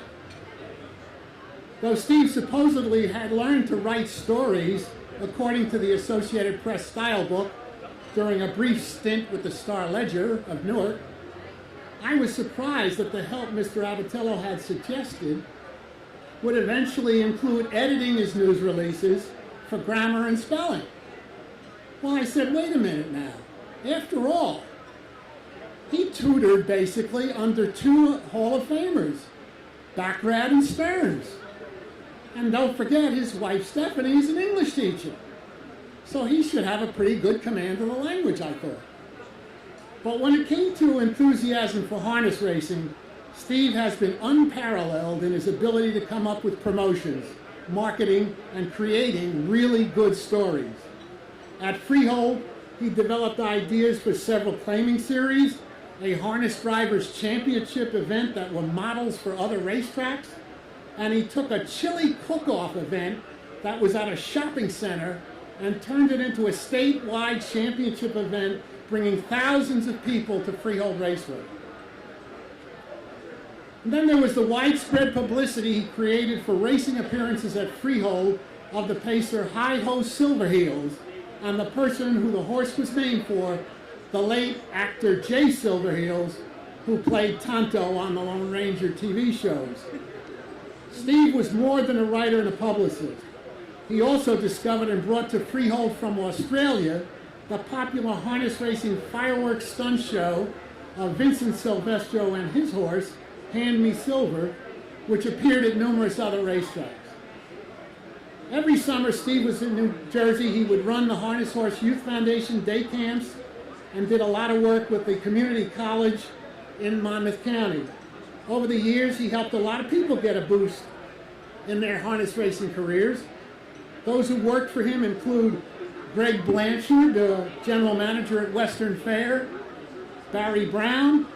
Though Steve supposedly had learned to write stories according to the Associated Press style book during a brief stint with the Star-Ledger of Newark, I was surprised that the help Mr. Abatello had suggested would eventually include editing his news releases for grammar and spelling. Well, I said, wait a minute now. After all, he tutored basically under two Hall of Famers, Baccarat and Stearns. And don't forget, his wife Stephanie is an English teacher. So he should have a pretty good command of the language, I thought. But when it came to enthusiasm for harness racing, Steve has been unparalleled in his ability to come up with promotions, marketing, and creating really good stories. At Freehold, he developed ideas for several claiming series, a harness drivers championship event that were models for other racetracks, and he took a chili cook-off event that was at a shopping center and turned it into a statewide championship event, bringing thousands of people to Freehold Raceway. And then there was the widespread publicity he created for racing appearances at Freehold of the pacer Hi-Ho Silverheels, and the person who the horse was named for, the late actor Jay Silverheels, who played Tonto on the Lone Ranger TV shows. Steve was more than a writer and a publicist. He also discovered and brought to Freehold from Australia the popular harness racing fireworks stunt show of Vincent Silvestro and his horse, Hand Me Silver, which appeared at numerous other racetracks. Every summer Steve was in New Jersey. He would run the Harness Horse Youth Foundation day camps and did a lot of work with the community college in Monmouth County. Over the years, he helped a lot of people get a boost in their harness racing careers. Those who worked for him include Greg Blanchard, General Manager at Western Fair. Barry Brown,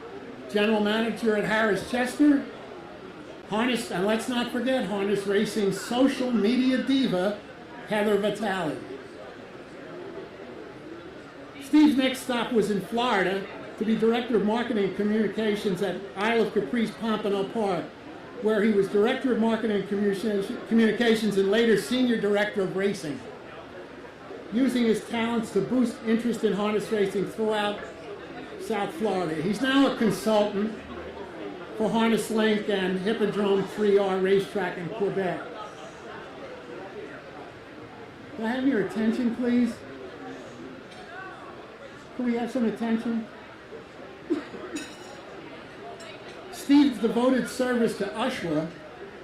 General Manager at Harris Chester. Harness, and let's not forget Harness Racing social media diva, Heather Vitale. Steve's next stop was in Florida to be Director of Marketing and Communications at Isle of Caprice Pompano Park, where he was Director of Marketing and Communications and later Senior Director of Racing, using his talents to boost interest in harness racing throughout South Florida. He's now a consultant for Harness Link and Hippodrome 3R Racetrack in Quebec. Can I have your attention, please? Can we have some attention? Steve's devoted service to USHWA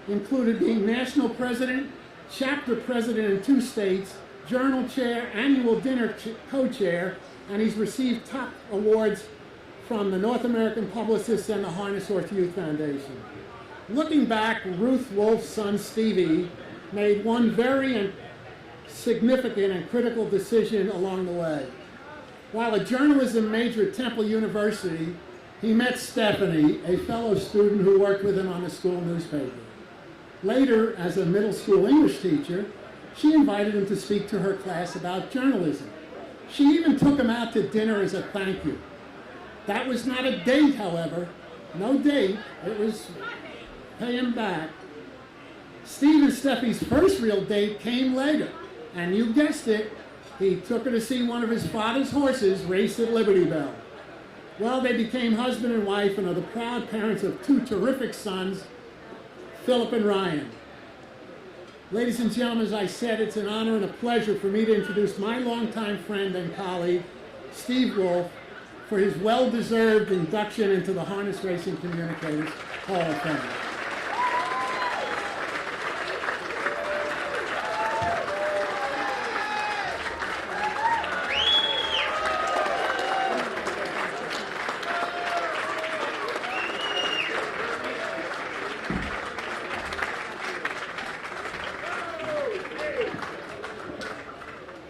included being national president, chapter president in 2 states, journal chair, annual dinner co-chair, and he's received top awards from the North American Publicists and the Harness Horse Youth Foundation. Looking back, Ruth Wolf's son Stevie made one very significant and critical decision along the way. While a journalism major at Temple University, he met Stephanie, a fellow student who worked with him on the school newspaper. Later, as a middle school English teacher, she invited him to speak to her class about journalism. She even took him out to dinner as a thank you. That was not a date, however. No date. It was pay him back. Steve and Steffi's first real date came later. And you guessed it, he took her to see one of his father's horses race at Liberty Bell. Well, they became husband and wife and are the proud parents of 2 terrific sons, Philip and Ryan. Ladies and gentlemen, as I said, it's an honor and a pleasure for me to introduce my longtime friend and colleague, Steve Wolf, for his well-deserved induction into the Harness Racing Communicators Hall of Fame.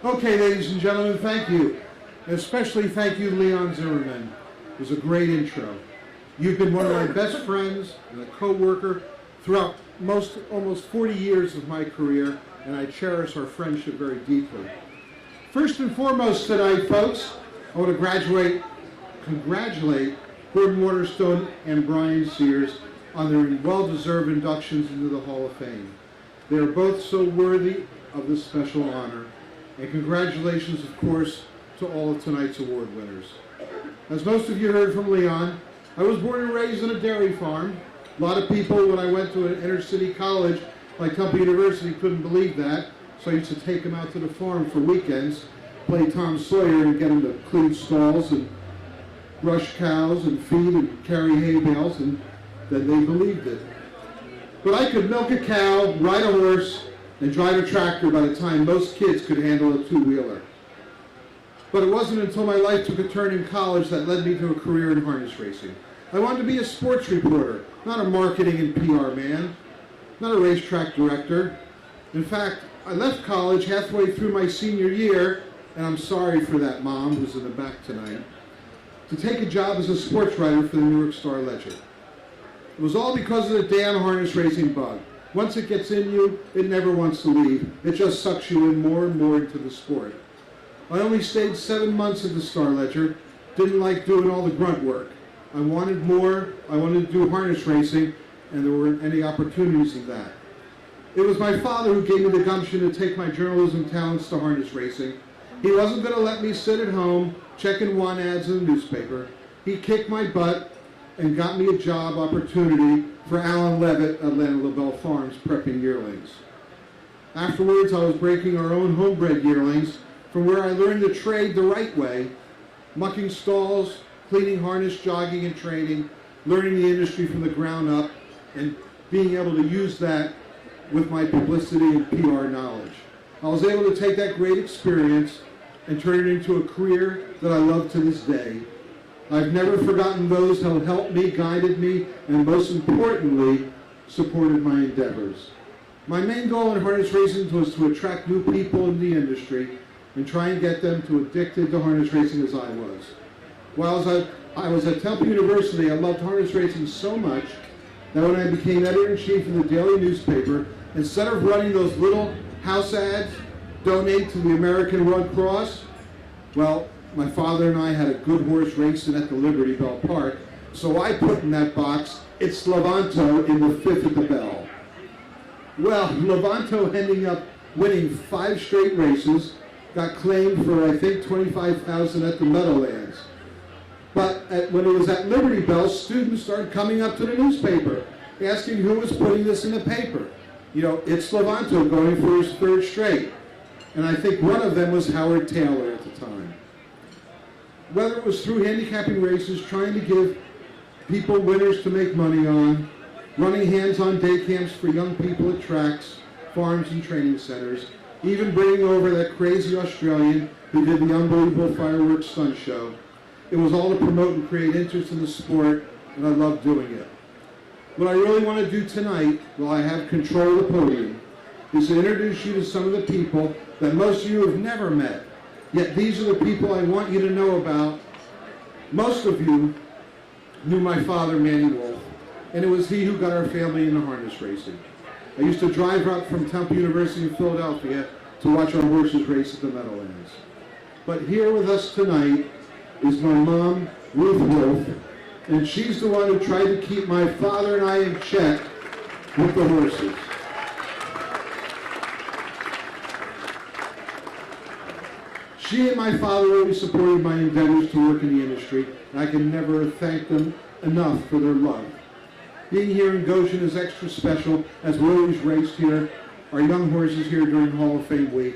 Okay, ladies and gentlemen, thank you. Especially thank you, Leon Zimmerman. It was a great intro. You've been one of my best friends and a co-worker throughout almost 40 years of my career, and I cherish our friendship very deeply. First and foremost tonight, folks, I want to congratulate Gordon Waterstone and Brian Sears on their well-deserved inductions into the Hall of Fame. They are both so worthy of this special honor. And congratulations, of course, to all of tonight's award winners. As most of you heard from Leon, I was born and raised on a dairy farm. A lot of people, when I went to an inner city college like Temple University, couldn't believe that. So I used to take them out to the farm for weekends, play Tom Sawyer and get them to clean stalls and brush cows and feed and carry hay bales, and then they believed it. But I could milk a cow, ride a horse, and drive a tractor by the time most kids could handle a 2-wheeler. But it wasn't until my life took a turn in college that led me to a career in harness racing. I wanted to be a sports reporter, not a marketing and PR man, not a racetrack director. In fact, I left college halfway through my senior year, and I'm sorry for that mom who's in the back tonight, to take a job as a sports writer for the New York Star Ledger. It was all because of the damn harness racing bug. Once it gets in you, it never wants to leave. It just sucks you in more and more into the sport. I only stayed 7 months at the Star Ledger, didn't like doing all the grunt work. I wanted more, I wanted to do harness racing, and there weren't any opportunities in that. It was my father who gave me the gumption to take my journalism talents to harness racing. He wasn't going to let me sit at home checking want ads in the newspaper. He kicked my butt and got me a job opportunity for Alan Levitt at Atlanta LaBelle Farms prepping yearlings. Afterwards, I was breaking our own homebred yearlings, from where I learned the trade the right way, mucking stalls, cleaning harness, jogging and training, learning the industry from the ground up, and being able to use that with my publicity and PR knowledge. I was able to take that great experience and turn it into a career that I love to this day. I've never forgotten those who helped me, guided me, and most importantly, supported my endeavors. My main goal in harness racing was to attract new people in the industry, and try and get them to addicted to harness racing as I was. While I was at Temple University, I loved harness racing so much that when I became editor-in-chief of the daily newspaper, instead of running those little house ads, donate to the American Red Cross, well, my father and I had a good horse racing at the Liberty Bell Park, so I put in that box, it's Levanto in the 5th at the bell. Well, Levanto ending up winning 5 straight races, got claimed for, I think, $25,000 at the Meadowlands. But when it was at Liberty Bell, students started coming up to the newspaper, asking who was putting this in the paper. You know, it's Levanto going for his 3rd straight. And I think one of them was Howard Taylor at the time. Whether it was through handicapping races, trying to give people winners to make money on, running hands-on day camps for young people at tracks, farms, and training centers, even bringing over that crazy Australian who did the unbelievable fireworks stunt show. It was all to promote and create interest in the sport, and I loved doing it. What I really want to do tonight, while I have control of the podium, is to introduce you to some of the people that most of you have never met. Yet these are the people I want you to know about. Most of you knew my father, Manny Wolf, and it was he who got our family into harness racing. I used to drive up from Temple University in Philadelphia to watch our horses race at the Meadowlands. But here with us tonight is my mom, Ruth Wolf, and she's the one who tried to keep my father and I in check with the horses. She and my father always supported my endeavors to work in the industry, and I can never thank them enough for their love. Being here in Goshen is extra special, as we always raced here, our young horses here during Hall of Fame week.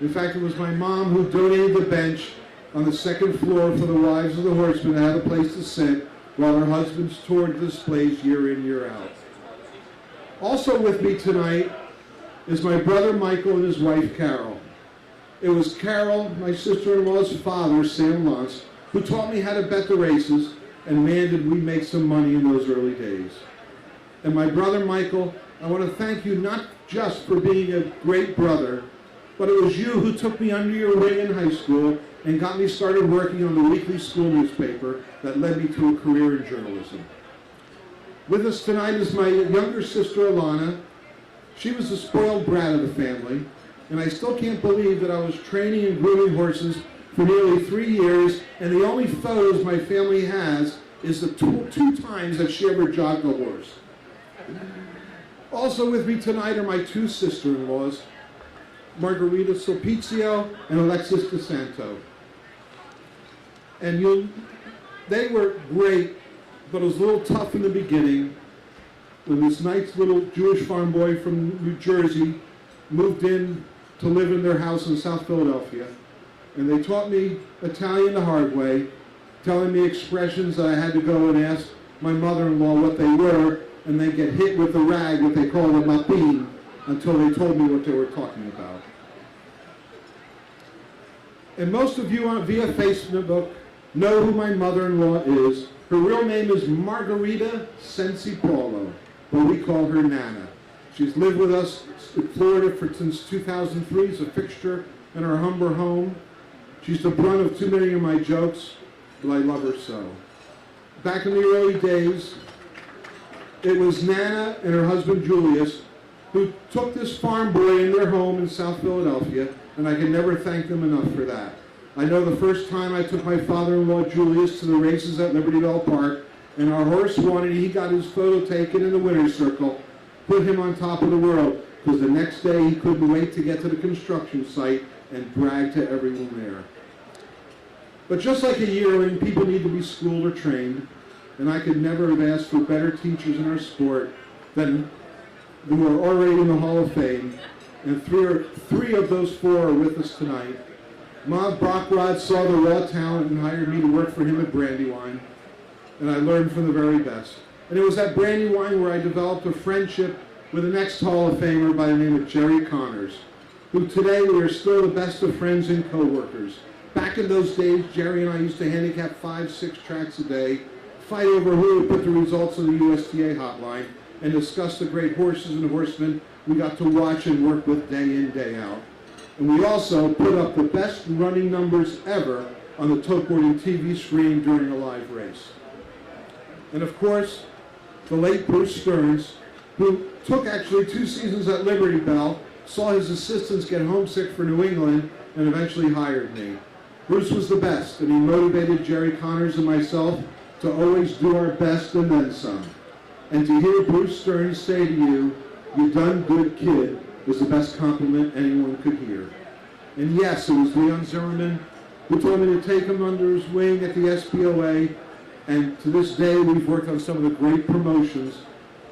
In fact, it was my mom who donated the bench on the 2nd floor for the wives of the horsemen to have a place to sit while their husbands toured the displays year in, year out. Also with me tonight is my brother Michael and his wife Carol. It was Carol, my sister-in-law's father, Sam Lance, who taught me how to bet the races, and man, did we make some money in those early days. And my brother Michael, I want to thank you not just for being a great brother, but it was you who took me under your wing in high school and got me started working on the weekly school newspaper that led me to a career in journalism. With us tonight is my younger sister, Alana. She was the spoiled brat of the family, and I still can't believe that I was training and grooming horses for nearly 3 years, and the only photos my family has is the two times that she ever jogged a horse. Also with me tonight are my 2 sister-in-laws, Margarita Sulpizio and Alexis DeSanto. And they were great, but it was a little tough in the beginning when this nice little Jewish farm boy from New Jersey moved in to live in their house in South Philadelphia. And they taught me Italian the hard way, telling me expressions that I had to go and ask my mother-in-law what they were, and then get hit with a rag, what they call a mapin, until they told me what they were talking about. And most of you via Facebook know who my mother-in-law is. Her real name is Margarita Sensi Paulo, but we call her Nana. She's lived with us in Florida since 2003 as a fixture in our Humber home. She's the brunt of too many of my jokes, but I love her so. Back in the early days, it was Nana and her husband Julius who took this farm boy in their home in South Philadelphia, and I can never thank them enough for that. I know the first time I took my father-in-law Julius to the races at Liberty Bell Park, and our horse won, and he got his photo taken in the winner's circle, put him on top of the world, because the next day he couldn't wait to get to the construction site and brag to everyone there. But just like a yearling, people need to be schooled or trained, and I could never have asked for better teachers in our sport than who are already in the Hall of Fame, and three of those 4 are with us tonight. Maude Brockrod saw the raw talent and hired me to work for him at Brandywine, and I learned from the very best. And it was at Brandywine where I developed a friendship with the next Hall of Famer by the name of Jerry Connors, who today we are still the best of friends and co-workers. Back in those days, Jerry and I used to handicap 5-6 tracks a day, fight over who would put the results on the USTA hotline, and discuss the great horses and horsemen we got to watch and work with day in, day out. And we also put up the best running numbers ever on the tote boarding TV screen during a live race. And of course, the late Bruce Stearns, who took actually 2 seasons at Liberty Bell, saw his assistants get homesick for New England, and eventually hired me. Bruce was the best, and he motivated Jerry Connors and myself to always do our best and then some. And to hear Bruce Stearns say to you, "You done good, kid," is the best compliment anyone could hear. And yes, it was Leon Zimmerman who told me to take him under his wing at the SPOA, and to this day we've worked on some of the great promotions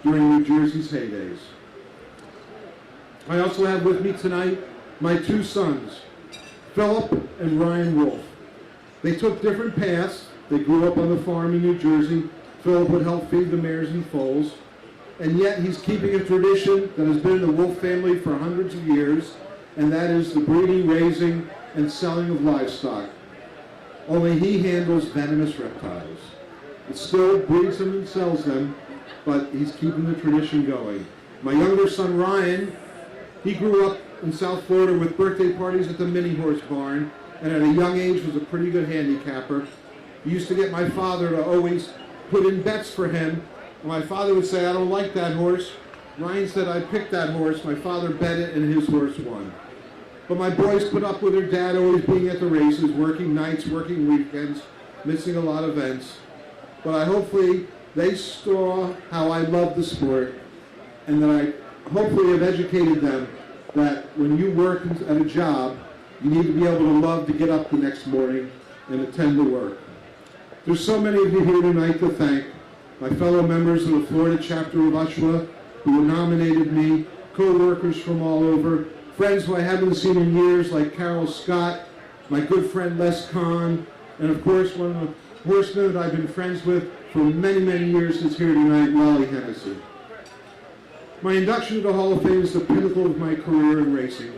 during New Jersey's heydays. I also have with me tonight my 2 sons, Philip and Ryan Wolf. They took different paths. They grew up on the farm in New Jersey. Philip would help feed the mares and foals, and yet he's keeping a tradition that has been in the Wolf family for hundreds of years, and that is the breeding, raising, and selling of livestock. Only he handles venomous reptiles. It still breeds them and sells them, but he's keeping the tradition going. My younger son, Ryan, he grew up in South Florida with birthday parties at the Mini Horse Barn, and at a young age was a pretty good handicapper. He used to get my father to always put in bets for him. And my father would say, "I don't like that horse." Ryan said, "I picked that horse." My father bet it, and his horse won. But my boys put up with their dad always being at the races, working nights, working weekends, missing a lot of events. But hopefully they saw how I love the sport, and that I hopefully have educated them that when you work at a job, you need to be able to love to get up the next morning and attend to work. There's so many of you here tonight to thank. My fellow members of the Florida chapter of USHWA who nominated me, co-workers from all over, friends who I haven't seen in years like Carol Scott, my good friend Les Kahn, and of course one of the horsemen that I've been friends with for many, many years is here tonight, Wally Hennessy. My induction to the Hall of Fame is the pinnacle of my career in racing,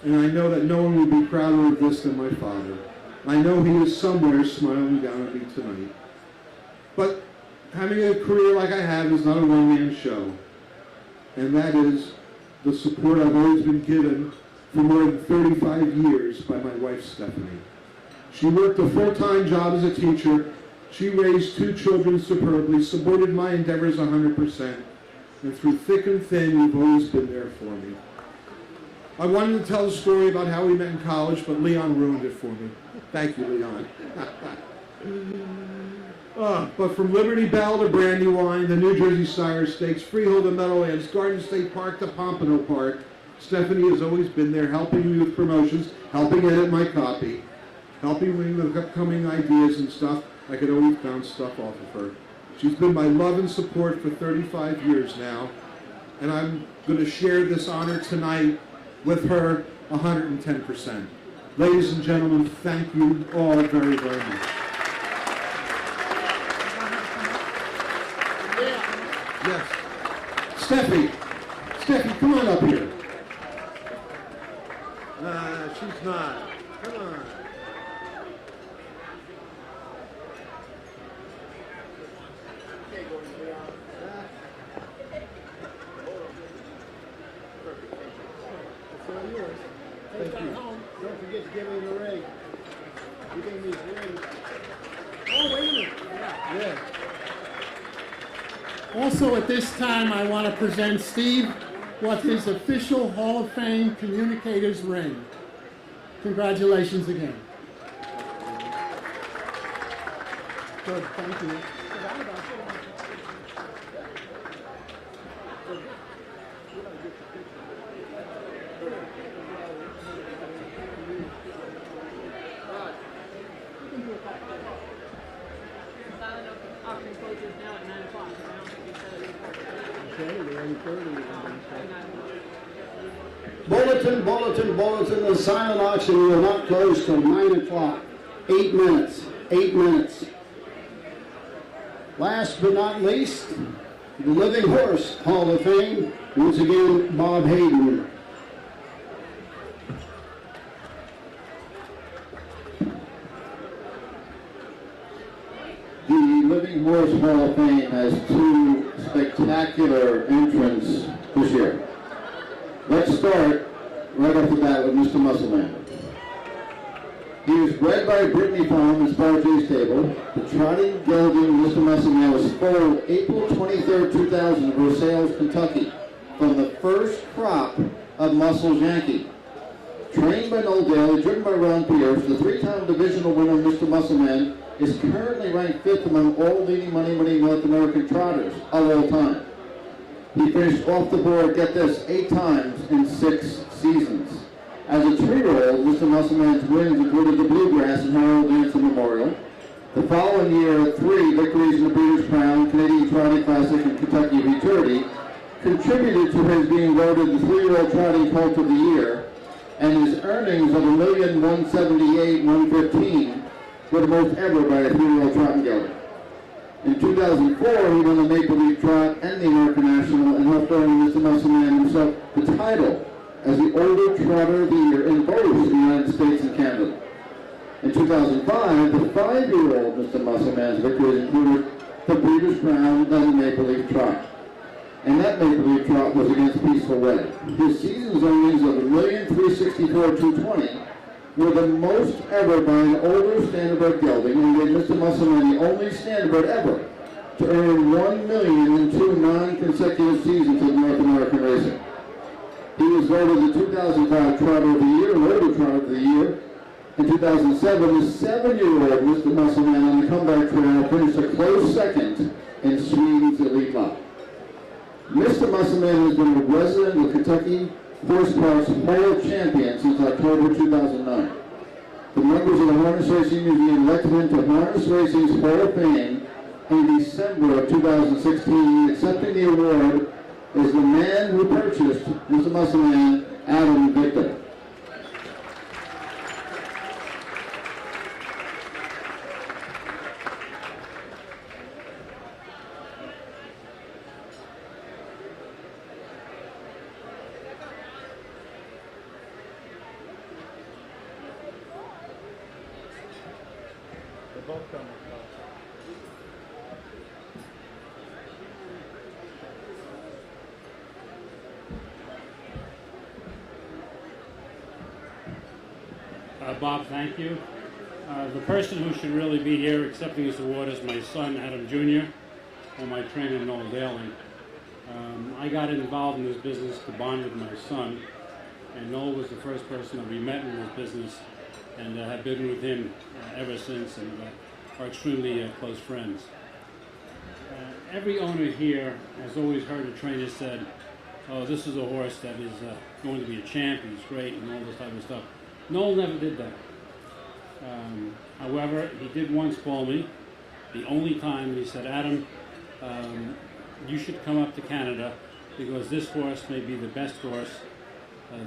and I know that no one would be prouder of this than my father. I know he is somewhere smiling down at me tonight. But having a career like I have is not a one-man show, and that is the support I've always been given for more than 35 years by my wife, Stephanie. She worked a full-time job as a teacher. She raised 2 children superbly, supported my endeavors 100%, and through thick and thin, you've always been there for me. I wanted to tell a story about how we met in college, but Leon ruined it for me. Thank you, Leon. But from Liberty Bell to Brandywine, the New Jersey Sire Stakes, Freehold to Meadowlands, Garden State Park to Pompano Park, Stephanie has always been there helping me with promotions, helping edit my copy, helping me with upcoming ideas and stuff. I could always bounce stuff off of her. She's been my love and support for 35 years now, and I'm going to share this honor tonight with her 110%. Ladies and gentlemen, thank you all very, very much. Yes. Steffi, come on up here. She's not. Come on. Thank you. Don't forget to give me the ring. You gave me the ring. Oh, wait a minute. Yeah. Also at this time, I want to present Steve with his official Hall of Fame Communicators ring. Congratulations again. Good, thank you. Bulletin, the silent auction will not close till 9 o'clock. 8 minutes, 8 minutes. Last but not least, the Living Horse Hall of Fame, once again, Bob Hayden. The Living Horse Hall of Fame has 2 spectacular entrants this year. Let's start right off the bat with Mr. Muscleman. He was bred by Brittany Farm in Sparjay Stable. The trotting gelding Mr. Muscleman was foaled April 23, 2000 in Versailles, Kentucky, from the first crop of Muscles Yankee. Trained by Noel Daly, driven by Ron Pierce, the three-time divisional winner Mr. Muscleman is currently ranked 5th among all leading money North American trotters of all time. He finished off the board, get this, 8 times in 6 seasons. As a 3-year-old, Mr. Muscleman's wins included the Bluegrass and Harold Danson Memorial. The following year, 3 victories in the Breeders' Crown, Canadian Trotting Classic, and Kentucky V30 contributed to his being voted the 3-year-old Trotting Colt of the Year, and his earnings of $1,178,115 were the most ever by a 3-year-old trotting gelding. In 2004, he won the Maple Leaf Trot and the American National, and helped earn Mr. Muscleman himself the title as the older trotter of the year in both the United States and Canada. In 2005, the 5-year-old Mr. Muscleman's victories included the Breeders' Crown and the Maple Leaf Trot. And that Maple Leaf Trot was against Peaceful Red. His season's earnings of $1,364,220 were the most ever by an older standardbred gelding, and made Mr. Muscleman the only standardbred ever to earn $1 million in 2 non-consecutive seasons of North American racing. He was voted the 2005 Trotter of the Year and Older Trotter of the Year. In 2007, the 7-year-old Mr. Muscleman on the comeback trail finished a close second in Sweden's Elite Lot. Mr. Muscleman has been a resident of Kentucky Horse Park's Hall of Champions since October 2009. The members of the Harness Racing Museum elected him to Harness Racing's Hall of Fame in December of 2016. Accepting the award is the man who purchased Mr. Muscleman, Adam Victor. Bob, thank you. The person who should really be here accepting this award is my son, Adam Jr., or my trainer, Noel Daly. I got involved in this business to bond with my son, and Noel was the first person that we met in this business, and have been with him ever since, and are extremely close friends. Every owner here has always heard a trainer said, oh, this is a horse that is going to be a champ, he's great, and all this type of stuff. Noel never did that. However, he did once call me, the only time, he said, Adam, you should come up to Canada because this horse may be the best horse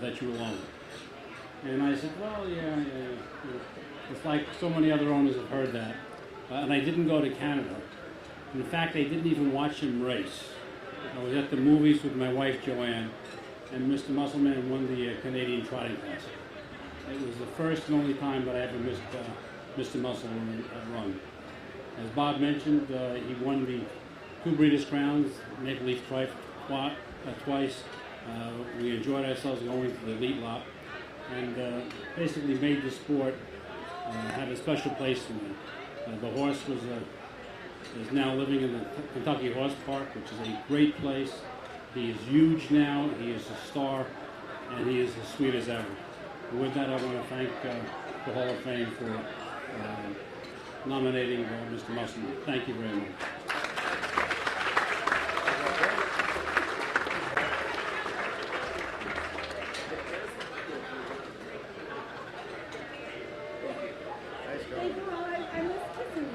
that you will own. And I said, well, yeah. It's like so many other owners have heard that. And I didn't go to Canada. In fact, I didn't even watch him race. I was at the movies with my wife, Joanne, and Mr. Muscleman won the Canadian Trotting Classic. It was the first and only time that I ever missed Mr. Muscleman run. As Bob mentioned, he won the 2 Breeders' Crowns, Maple Leaf twice. We enjoyed ourselves going to the Elite Lot, and basically made the sport have a special place for me. The horse is now living in the Kentucky Horse Park, which is a great place. He is huge now, he is a star, and he is as sweet as ever. And with that, I want to thank the Hall of Fame for nominating Mr. Muscleman. Thank you very much.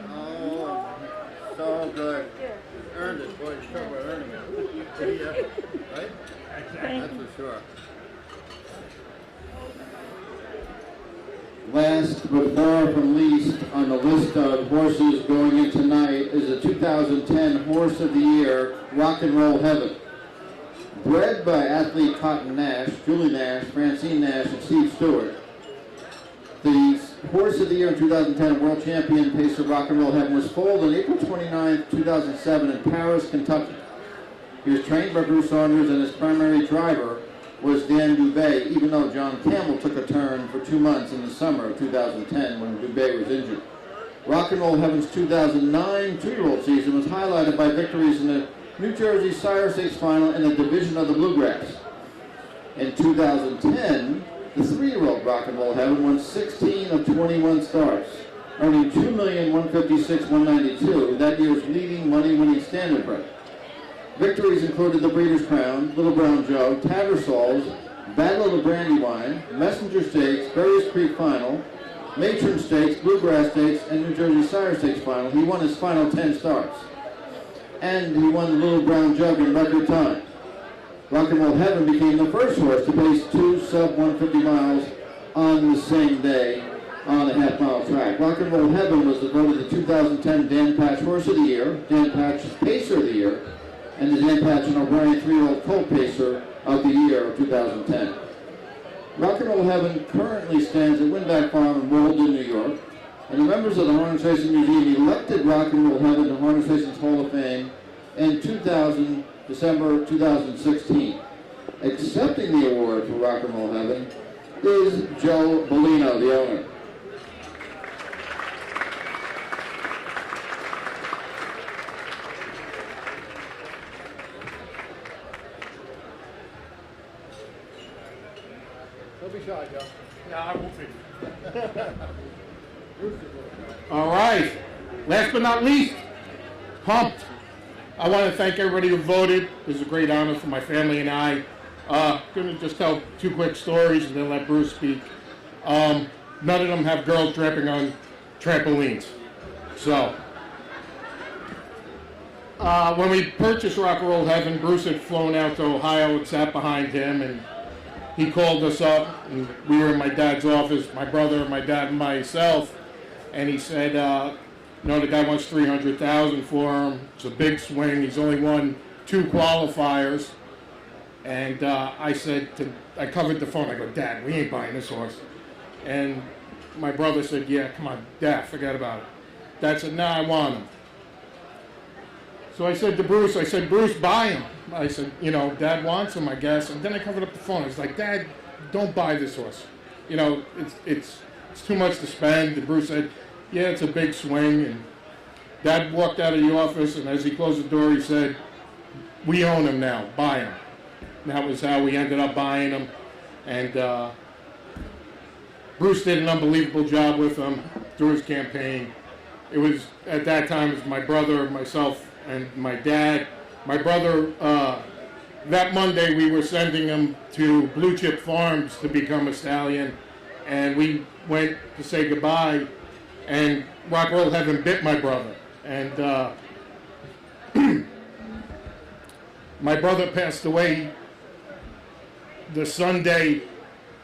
Oh, so good. Earned it, boy. You talk about earning it. Right? That's for sure. Last but far from least on the list of horses going in tonight is the 2010 Horse of the Year, Rock and Roll Heaven. Bred by athlete Cotton Nash, Julie Nash, Francine Nash, and Steve Stewart, the Horse of the Year in 2010 World Champion pacer Rock and Roll Heaven was foaled on April 29, 2007 in Paris, Kentucky. He was trained by Bruce Saunders, and his primary driver was Dan Dubé, even though John Campbell took a turn for 2 months in the summer of 2010 when Dubé was injured. Rock and Roll Heaven's 2009 two-year-old season was highlighted by victories in the New Jersey Sire Stakes Final and the Division of the Bluegrass. In 2010, the three-year-old Rock and Roll Heaven won 16 of 21 starts, earning $2,156,192, that year's leading money-winning standardbred. Victories included the Breeders' Crown, Little Brown Jug, Tattersalls, Battle of the Brandywine, Messenger Stakes, Berries Creek Final, Matron Stakes, Bluegrass Stakes, and New Jersey Sire Stakes Final. He won his final 10 starts. And he won the Little Brown Jug in record time. Rock and Roll Heaven became the first horse to pace 2 sub-150 miles on the same day on a half-mile track. Rock and Roll Heaven was voted the 2010 Dan Patch Horse of the Year, Dan Patch Pacer of the Year, and the Dan Patch and O'Brien 3-year-old Colt Pacer of the Year of 2010. Rock and Roll Heaven currently stands at Windback Farm in Walden, New York, and the members of the Harness Racing Museum elected Rock and Roll Heaven to Harness Racing's Hall of Fame in December 2016. Accepting the award for Rock and Roll Heaven is Joe Bellino, the owner. Don't be shy, Joe. Yeah, I won't be. All right. Last but not least, pumped. I want to thank everybody who voted. It was a great honor for my family and I. Going to just tell 2 quick stories and then let Bruce speak. None of them have girls tramping on trampolines. So, when we purchased Rock and Roll Heaven, Bruce had flown out to Ohio and sat behind him, and he called us up, and we were in my dad's office, my brother, my dad, and myself, and he said, no, the guy wants $300,000 for him. It's a big swing. He's only won 2 qualifiers. And I covered the phone. I go, Dad, we ain't buying this horse. And my brother said, yeah, come on, Dad, forget about it. Dad said, no, I want him. So I said to Bruce, Bruce, buy him. I said, Dad wants him, I guess. And then I covered up the phone. I was like, Dad, don't buy this horse. It's too much to spend. And Bruce said, yeah, it's a big swing. And Dad walked out of the office, and as he closed the door, he said, we own him now, buy him. And that was how we ended up buying him. And Bruce did an unbelievable job with him through his campaign. It was, at that time, it was my brother, myself, and my dad. My brother, that Monday, we were sending him to Blue Chip Farms to become a stallion. And we went to say goodbye, and Rock and Roll Heaven bit my brother. And my brother passed away the Sunday,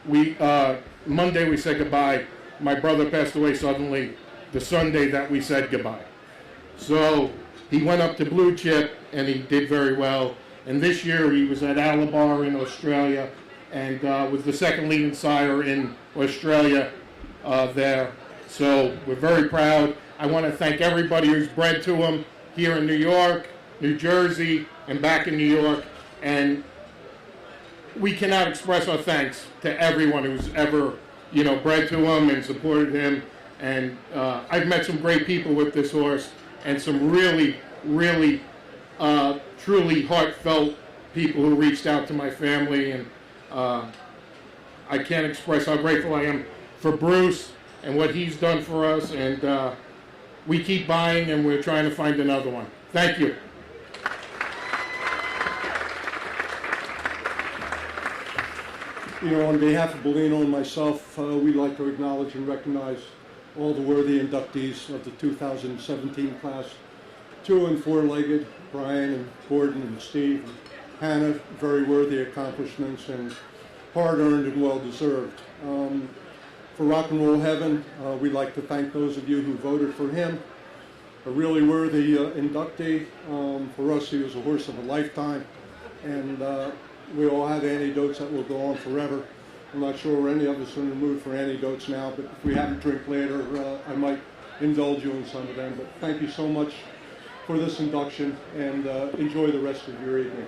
Monday we said goodbye. My brother passed away suddenly the Sunday that we said goodbye. So he went up to Blue Chip and he did very well. And this year he was at Alabar in Australia and was the second leading sire in Australia there. So we're very proud. I want to thank everybody who's bred to him here in New York, New Jersey, and back in New York. And we cannot express our thanks to everyone who's ever, bred to him and supported him. And I've met some great people with this horse and some really, really, truly heartfelt people who reached out to my family. And I can't express how grateful I am for Bruce and what he's done for us. And we keep buying and we're trying to find another one. Thank you. On behalf of Bellino and myself, we'd like to acknowledge and recognize all the worthy inductees of the 2017 class. 2 and 4-legged, Brian and Gordon and Steve, and Hannah, very worthy accomplishments and hard-earned and well-deserved. For Rock and Roll Heaven, we'd like to thank those of you who voted for him. A really worthy inductee. For us, he was a horse of a lifetime, and we all have anecdotes that will go on forever. I'm not sure any of us are in the mood for anecdotes now, but if we have a drink later, I might indulge you in some of them. But thank you so much for this induction, and enjoy the rest of your evening.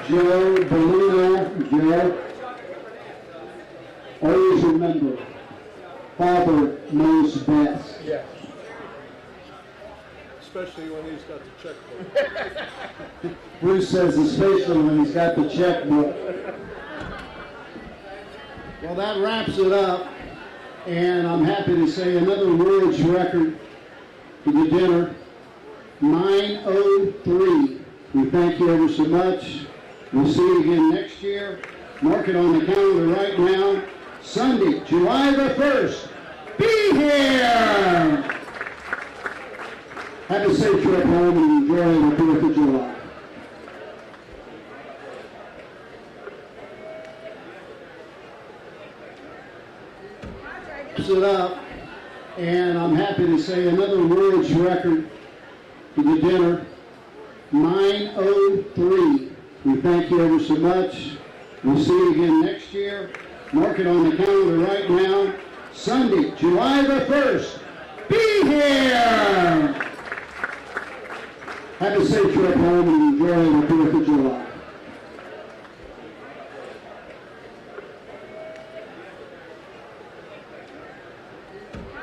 Joe Bellino. Joe, always remember, Father knows best. Yeah. Especially when he's got the checkbook. Bruce says especially when he's got the checkbook. Well, that wraps it up, and I'm happy to say another world's record for the dinner, 9:03. We thank you ever so much. We'll see you again next year. Mark it on the calendar right now. Sunday, July the 1st. Be here! Have a safe trip home and enjoy the 4th of July. Wraps it up, and I'm happy to say another world's record for the dinner, 9:03. We thank you ever so much. We'll see you again next year. Mark it on the calendar right now. Sunday, July the 1st. Be here! Have a safe trip home and